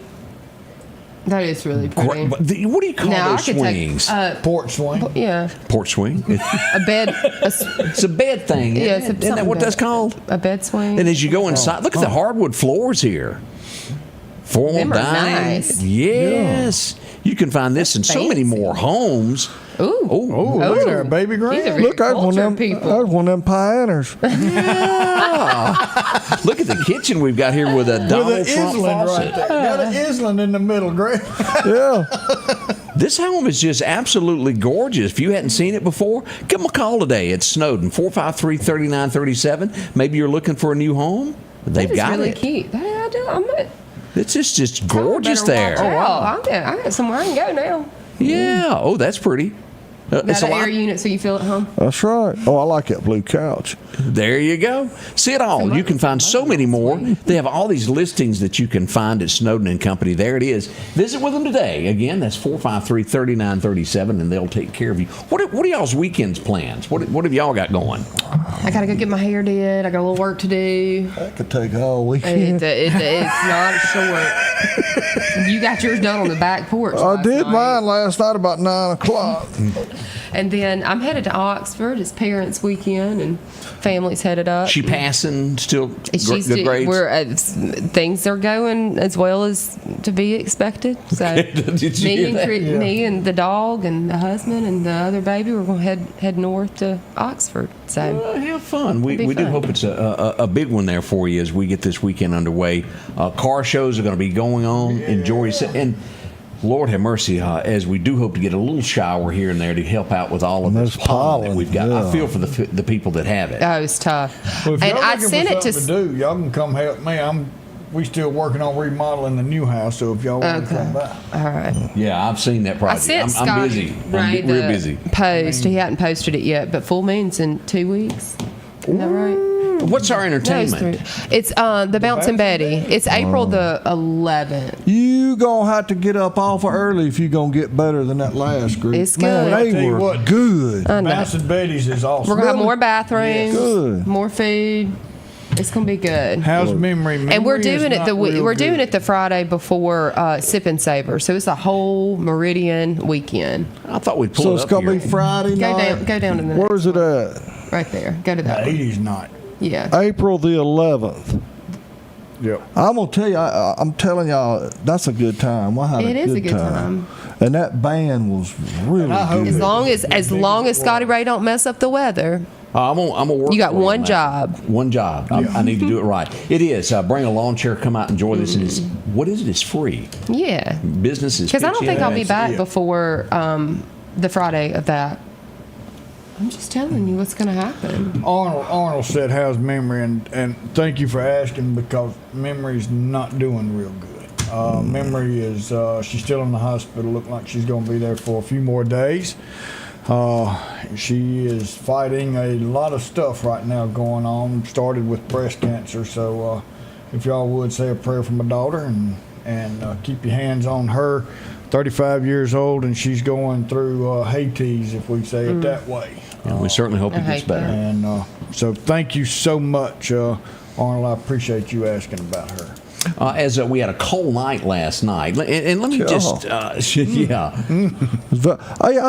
Speaker 4: That is really pretty.
Speaker 2: What do you call
Speaker 4: Now,
Speaker 2: those
Speaker 4: I could
Speaker 2: swings?
Speaker 4: take
Speaker 3: Porch swing.
Speaker 4: Yeah,
Speaker 2: Porch swing?
Speaker 4: a bed.
Speaker 2: It's a bed thing.
Speaker 4: Yeah,
Speaker 2: Isn't that what that's called?
Speaker 4: A bed swing.
Speaker 2: And as you go inside, look at the hardwood floors here. Formal
Speaker 4: Them are
Speaker 2: dining.
Speaker 4: nice.
Speaker 2: Yes. You can find this in so many more homes.
Speaker 4: Ooh.
Speaker 3: Oh, look at there, baby grand.
Speaker 4: These are very
Speaker 5: Look, there's one of
Speaker 4: cultured
Speaker 5: them.
Speaker 4: people.
Speaker 5: There's one of them pioneers.
Speaker 2: Yeah. Look at the kitchen we've got here with a
Speaker 3: With
Speaker 2: Donald
Speaker 3: an
Speaker 2: Trump
Speaker 3: island
Speaker 2: faucet.
Speaker 3: right there. Got an island in the middle, Greg.
Speaker 5: Yeah.
Speaker 2: This home is just absolutely gorgeous. If you hadn't seen it before, give them a call today. It's Snowden, 453-3937. Maybe you're looking for a new home. They've
Speaker 4: That is
Speaker 2: got
Speaker 4: really
Speaker 2: it.
Speaker 4: cute. I do. I'm not.
Speaker 2: It's just gorgeous
Speaker 4: I better
Speaker 2: there.
Speaker 4: watch out. I got somewhere I can go now.
Speaker 2: Yeah. Oh, that's pretty. It's
Speaker 4: Got
Speaker 2: a
Speaker 4: an
Speaker 2: lot.
Speaker 4: air unit so you feel at home.
Speaker 5: That's right. Oh, I like that blue couch.
Speaker 2: There you go. See it all. You can find so many more. They have all these listings that you can find at Snowden and Company. There it is. Visit with them today. Again, that's 453-3937, and they'll take care of you. What are y'all's weekends plans? What have y'all got going?
Speaker 4: I got to go get my hair did. I got a little work to do.
Speaker 5: That could take all weekend.
Speaker 4: It's not short. You got yours done on the back porch.
Speaker 5: I did
Speaker 4: night.
Speaker 5: mine last night about 9 o'clock.
Speaker 4: And then I'm headed to Oxford. It's parents' weekend, and family's headed up.
Speaker 2: She passing still good grades?
Speaker 4: Things are going as well as to be expected. So
Speaker 2: Did you hear that?
Speaker 4: me and the dog and the husband and the other baby, we're going to head north to Oxford. So
Speaker 2: have fun. We
Speaker 4: It'll be
Speaker 2: do
Speaker 4: fun.
Speaker 2: hope it's a big one there for you as we get this weekend underway. Car shows are going to be going on. Enjoy yourself. And Lord have mercy, as we do hope to get a little shower here and there to help out with all of this pollen that we've got. I feel for the people that have it.
Speaker 4: Oh, it's tough.
Speaker 3: Well, if
Speaker 4: And
Speaker 3: y'all
Speaker 4: I
Speaker 3: looking
Speaker 4: sent
Speaker 3: for
Speaker 4: it to.
Speaker 3: something do, y'all can come help me. We still working on remodeling the new house, so if y'all want to come by.
Speaker 4: All right.
Speaker 2: Yeah, I've seen that
Speaker 4: I
Speaker 2: project.
Speaker 4: sent
Speaker 2: I'm
Speaker 4: Scotty
Speaker 2: busy.
Speaker 4: Ray
Speaker 2: I'm real
Speaker 4: the
Speaker 2: busy.
Speaker 4: Post. He hadn't posted it yet, but full moon's in 2 weeks. Isn't that right?
Speaker 2: What's our
Speaker 4: No,
Speaker 2: entertainment?
Speaker 4: it's the Bouncing Betty. It's April the 11th.
Speaker 5: You gonna have to get up awful early if you gonna get better than that last group.
Speaker 4: It's
Speaker 5: Man,
Speaker 4: good.
Speaker 3: I'll
Speaker 5: they
Speaker 3: tell you
Speaker 5: were
Speaker 3: what,
Speaker 5: good.
Speaker 4: I know.
Speaker 3: Bouncing Betty's is awesome.
Speaker 4: We're gonna have more bathrooms,
Speaker 5: Good.
Speaker 4: more food. It's gonna be good.
Speaker 3: How's memory?
Speaker 4: And we're
Speaker 3: Memory is
Speaker 4: doing it
Speaker 3: not real
Speaker 4: we're doing
Speaker 3: good.
Speaker 4: it the Friday before Sip and Savor, so it's a whole Meridian weekend.
Speaker 2: I thought we'd pull
Speaker 5: So
Speaker 2: it
Speaker 5: it's
Speaker 2: up
Speaker 5: gonna
Speaker 2: here.
Speaker 5: be Friday night.
Speaker 4: Go down to the
Speaker 5: Where's it at?
Speaker 4: right there. Go to that one.
Speaker 3: 80s night.
Speaker 4: Yeah.
Speaker 5: April the 11th.
Speaker 3: Yep.
Speaker 5: I'm gonna tell you. I'm telling y'all, that's a good time. I had
Speaker 4: It
Speaker 5: a
Speaker 4: is
Speaker 5: good
Speaker 4: a good time.
Speaker 5: And that band was really good.
Speaker 4: As long as Scotty Ray don't mess up the weather.
Speaker 2: I'm gonna work.
Speaker 4: You got
Speaker 2: for
Speaker 4: one
Speaker 2: on that.
Speaker 4: job.
Speaker 2: One job. I need to do it right. It is. Bring a lawn chair, come out, enjoy this. And it's, what is it? It's free.
Speaker 4: Yeah.
Speaker 2: Business is.
Speaker 4: Because I don't think I'll be back
Speaker 2: Yeah.
Speaker 4: before the Friday of that. I'm just telling you what's going to happen.
Speaker 3: Arnold said, "How's memory?" And thank you for asking, because memory's not doing real good. Memory is she's still in the hospital. Look like she's going to be there for a few more days. She is fighting a lot of stuff right now going on. Started with breast cancer, so if y'all would say a prayer for my daughter and keep your hands on her. 35 years old, and she's going through Hades, if we say it that way.
Speaker 2: And we certainly hope it gets better.
Speaker 3: And so thank you so much, Arnold. I appreciate you asking about her.
Speaker 2: As we had a cold night last night, and let me just,
Speaker 5: I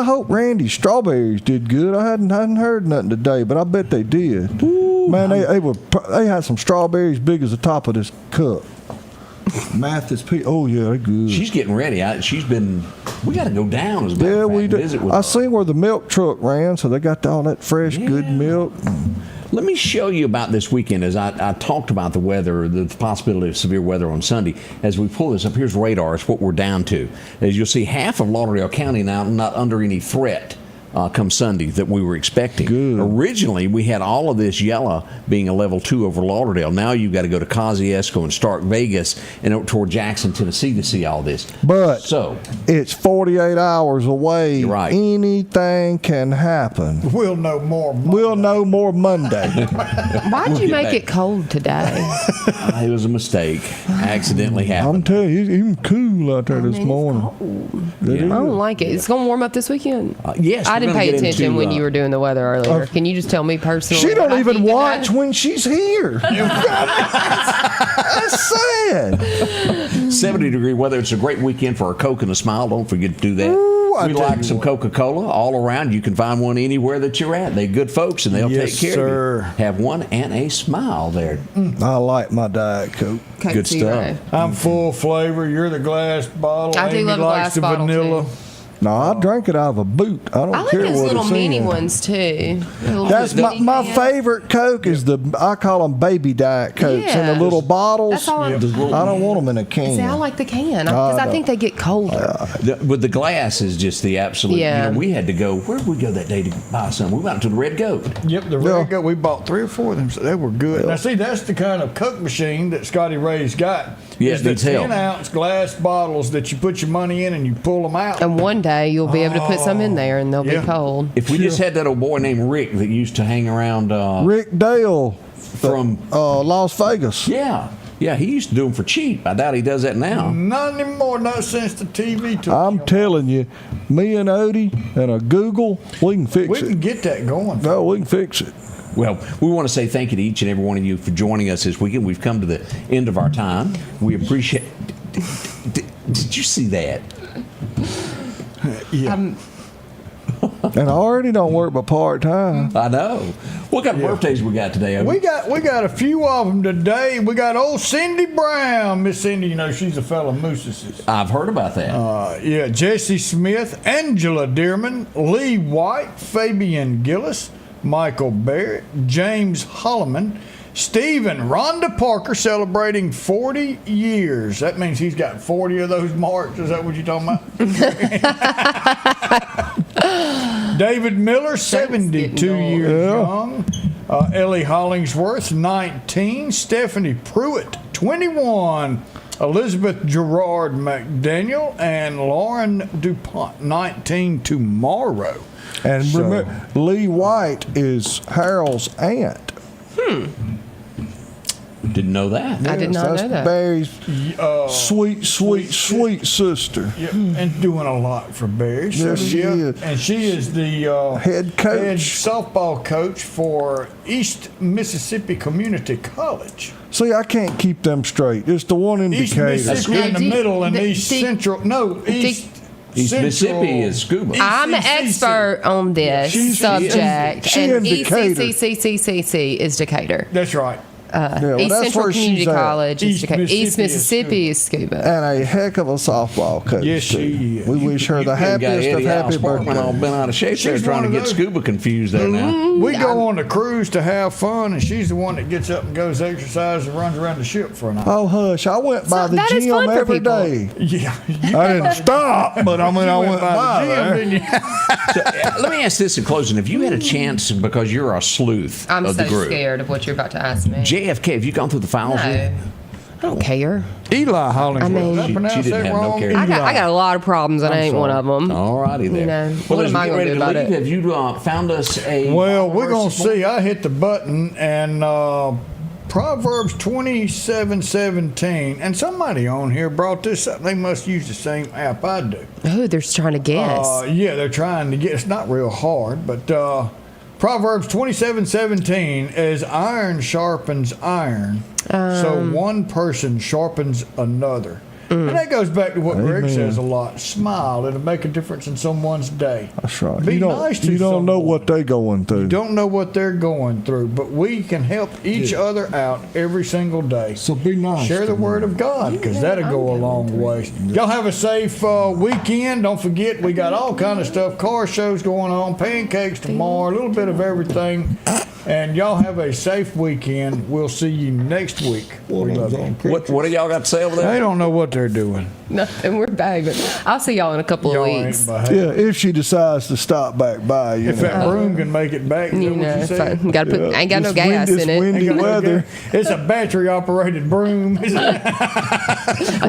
Speaker 5: hope Randy's strawberries did good. I hadn't heard nothing today, but I bet they did. Man, they had some strawberries big as the top of this cup. Mathis P. Oh yeah, they're good.
Speaker 2: She's getting ready. We got to go down as a matter
Speaker 5: Yeah,
Speaker 2: of fact,
Speaker 5: we do.
Speaker 2: visit with
Speaker 5: I
Speaker 2: her.
Speaker 5: seen where the milk truck ran, so they got all that fresh, good milk.
Speaker 2: Let me show you about this weekend. As I talked about the weather, the possibility of severe weather on Sunday. As we pull this up, here's radar. It's what we're down to. As you'll see, half of Lauderdale County now not under any threat. Come Sunday that we were expecting. Good. Originally, we had all of this yellow being a level 2 over Lauderdale. Now you've got to go to Kosciuszko and Stark, Vegas, and up toward Jackson, Tennessee to see all this.
Speaker 5: But
Speaker 2: so
Speaker 5: it's 48 hours away.
Speaker 2: You're right.
Speaker 5: Anything can happen.
Speaker 3: We'll know more.
Speaker 5: We'll know more Monday.
Speaker 4: Why'd you make it cold today?
Speaker 2: It was a mistake. Accidentally happened.
Speaker 5: I'm telling you, it's even cool out there this morning.
Speaker 4: I don't like it. It's going to warm up this weekend.
Speaker 2: Yes.
Speaker 4: I didn't
Speaker 2: we're gonna
Speaker 4: pay
Speaker 2: get
Speaker 4: attention
Speaker 2: into,
Speaker 4: when you were doing the weather earlier. Can you just tell me personally?
Speaker 5: She don't
Speaker 4: I
Speaker 5: even
Speaker 4: need to
Speaker 5: watch
Speaker 4: know?
Speaker 5: when she's here. That's sad.
Speaker 2: 70-degree weather. It's a great weekend for a Coke and a smile. Don't forget to do that.
Speaker 5: I
Speaker 2: We
Speaker 5: tell
Speaker 2: like
Speaker 5: you
Speaker 2: some
Speaker 5: what.
Speaker 2: Coca-Cola all around. You can find one anywhere that you're at. They're good folks, and they'll
Speaker 3: Yes,
Speaker 2: take care
Speaker 3: sir.
Speaker 2: of you. Have one and a smile there.
Speaker 5: I like my Diet Coke.
Speaker 2: Good stuff.
Speaker 3: I'm full flavor. You're the glass bottle.
Speaker 4: I do
Speaker 3: Amy
Speaker 4: love a
Speaker 3: likes
Speaker 4: glass
Speaker 3: the
Speaker 4: bottle,
Speaker 3: vanilla.
Speaker 4: too.
Speaker 5: No, I drank it out of a boot. I don't
Speaker 4: I like
Speaker 5: care
Speaker 4: those
Speaker 5: what
Speaker 4: little
Speaker 5: it's
Speaker 4: mini
Speaker 5: in.
Speaker 4: ones too. Little
Speaker 5: That's
Speaker 4: mini
Speaker 5: my
Speaker 4: cans.
Speaker 5: favorite Coke is I call them baby Diet Cokes in the
Speaker 4: Yeah.
Speaker 5: little bottles.
Speaker 4: That's all I'm-
Speaker 5: I don't want them in a can.
Speaker 4: See, I like the can because I think they get colder.
Speaker 2: But the glass is just the absolute.
Speaker 4: Yeah.
Speaker 2: You know, we had to go. Where did we go that day to buy some? We went to the Red Goat.
Speaker 3: Yep, the Red Goat. We bought 3 or 4 of them, so they were good. Now, see, that's the kind of Coke machine that Scotty Ray's got.
Speaker 2: Yeah,
Speaker 3: is the
Speaker 2: needs help.
Speaker 3: 10-ounce glass bottles that you put your money in and you pull them out.
Speaker 4: And one day you'll be able to put some in there and they'll be cold.
Speaker 2: If we just had that old boy named Rick that used to hang around
Speaker 5: Rick Dale
Speaker 2: from
Speaker 5: Las Vegas.
Speaker 2: Yeah, he used to do them for cheap. I doubt he does that now.
Speaker 3: Not anymore, not since the TV took
Speaker 5: I'm telling you, me and Odie and a Google, we can fix
Speaker 3: We
Speaker 5: it.
Speaker 3: can get that going.
Speaker 5: No, we can fix it.
Speaker 2: Well, we want to say thank you to each and every one of you for joining us this weekend. We've come to the end of our time. We appreciate. Did you see that?
Speaker 3: Yeah.
Speaker 5: And I already don't work by part time.
Speaker 2: I know. What kind of birthdays we got today, Odie?
Speaker 3: We got a few of them today. We got old Cindy Brown. Miss Cindy, you know, she's a fellow Moose's.
Speaker 2: I've heard about that.
Speaker 3: Yeah, Jesse Smith, Angela Dearman, Lee White, Fabian Gillis, Michael Barrett, James Holloman, Stephen Rhonda Parker celebrating 40 years. That means he's got 40 of those marks. Is that what you're talking about? David Miller, 72 years young. Ellie Hollingsworth, 19. Stephanie Pruitt, 21. Elizabeth Gerard McDaniel and Lauren DuPont, 19 tomorrow.
Speaker 5: And remember, Lee White is Harold's aunt.
Speaker 2: Didn't know that.
Speaker 4: I did not know that.
Speaker 5: Barry's sweet sister.
Speaker 3: Yeah, and doing a lot for Barry.
Speaker 5: Yes, she is.
Speaker 3: And she is the
Speaker 5: head coach,
Speaker 3: head softball coach for East Mississippi Community College.
Speaker 5: See, I can't keep them straight. It's the one in
Speaker 3: East
Speaker 5: Decatur.
Speaker 3: Mississippi in the middle and East Central. No, East.
Speaker 2: East Mississippi is scuba.
Speaker 4: I'm an expert on this subject, and ECCCCCC is Decatur.
Speaker 3: That's right.
Speaker 4: East Central Community College is Decatur. East Mississippi is scuba.
Speaker 5: And a heck of a softball coach.
Speaker 3: Yes, she is.
Speaker 5: We wish her the happiest of happy birthday.
Speaker 2: All been out of shape there trying to get scuba confused there now.
Speaker 3: We go on the cruise to have fun, and she's the one that gets up and goes exercise and runs around the ship for an hour.
Speaker 5: Oh, hush. I went by the gym every day.
Speaker 3: Yeah.
Speaker 5: I didn't stop, but I mean, I went by
Speaker 3: the gym,
Speaker 5: there.
Speaker 3: didn't you?
Speaker 2: So, let me ask this in closing. If you had a chance, because you're a sleuth
Speaker 4: I'm
Speaker 2: of
Speaker 4: so
Speaker 2: the group,
Speaker 4: scared of what you're about to ask me.
Speaker 2: JFK, have you gone through the files yet?
Speaker 4: I don't care.
Speaker 3: Eli Hollingsworth.
Speaker 4: I mean,
Speaker 3: Did I pronounce
Speaker 2: she didn't
Speaker 3: that
Speaker 2: have no
Speaker 3: wrong?
Speaker 2: care.
Speaker 4: I got a lot of problems, and I ain't one of them.
Speaker 2: All righty there.
Speaker 4: You know,
Speaker 2: Well,
Speaker 4: what
Speaker 2: as
Speaker 4: am I
Speaker 2: we get
Speaker 4: going
Speaker 2: ready
Speaker 4: to do
Speaker 2: to
Speaker 4: about
Speaker 2: leave,
Speaker 4: it?
Speaker 2: have you found us a...
Speaker 3: Well, we're going to see. I hit the button, and Proverbs 27:17, and somebody on here brought this up. They must use the same app I do.
Speaker 4: Oh, they're trying to guess.
Speaker 3: Yeah, they're trying to get. It's not real hard, but Proverbs 27:17, as iron sharpens iron, so one person sharpens another. And that goes back to what Greg says a lot. Smile. It'll make a difference in someone's day.
Speaker 5: That's right.
Speaker 3: Be nice to
Speaker 5: you don't know
Speaker 3: someone.
Speaker 5: what they're going through.
Speaker 3: You don't know what they're going through, but we can help each other out every single day.
Speaker 5: So be nice.
Speaker 3: Share the word of God, because that'll go a long way. Y'all have a safe weekend. Don't forget, we got all kind of stuff. Car shows going on, pancakes tomorrow, a little bit of everything. And y'all have a safe weekend. We'll see you next week. We love you.
Speaker 2: What do y'all got to say over there?
Speaker 3: They don't know what they're doing.
Speaker 4: Nothing. We're back, but I'll see y'all in a couple of
Speaker 3: Y'all
Speaker 4: weeks.
Speaker 3: ain't behaving.
Speaker 5: Yeah, if she decides to stop back by,
Speaker 3: If that broom can make it back,
Speaker 4: You know,
Speaker 3: you
Speaker 4: it's
Speaker 3: said?
Speaker 4: fine. Gotta put. Ain't got no
Speaker 5: It's
Speaker 4: gas
Speaker 5: it's
Speaker 4: in it.
Speaker 5: windy
Speaker 3: Ain't got no
Speaker 5: weather.
Speaker 3: gas. It's a battery-operated broom.
Speaker 4: A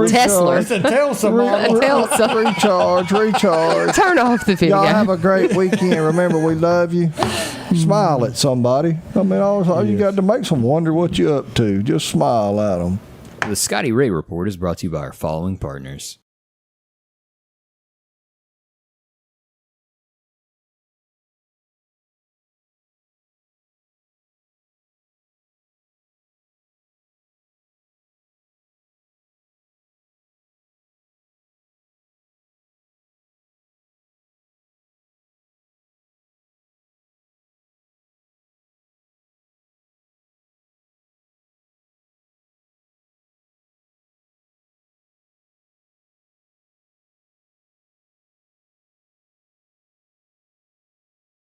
Speaker 4: Tesla.
Speaker 3: It's a Tesla model.
Speaker 4: A Tesla.
Speaker 5: Recharge.
Speaker 4: Turn off the video.
Speaker 5: Y'all have a great weekend. Remember, we love you. Smile at somebody. I mean, all you got to make them wonder what you're up to. Just smile at them.
Speaker 10: The Scotty Ray Report is brought to you by our following partners.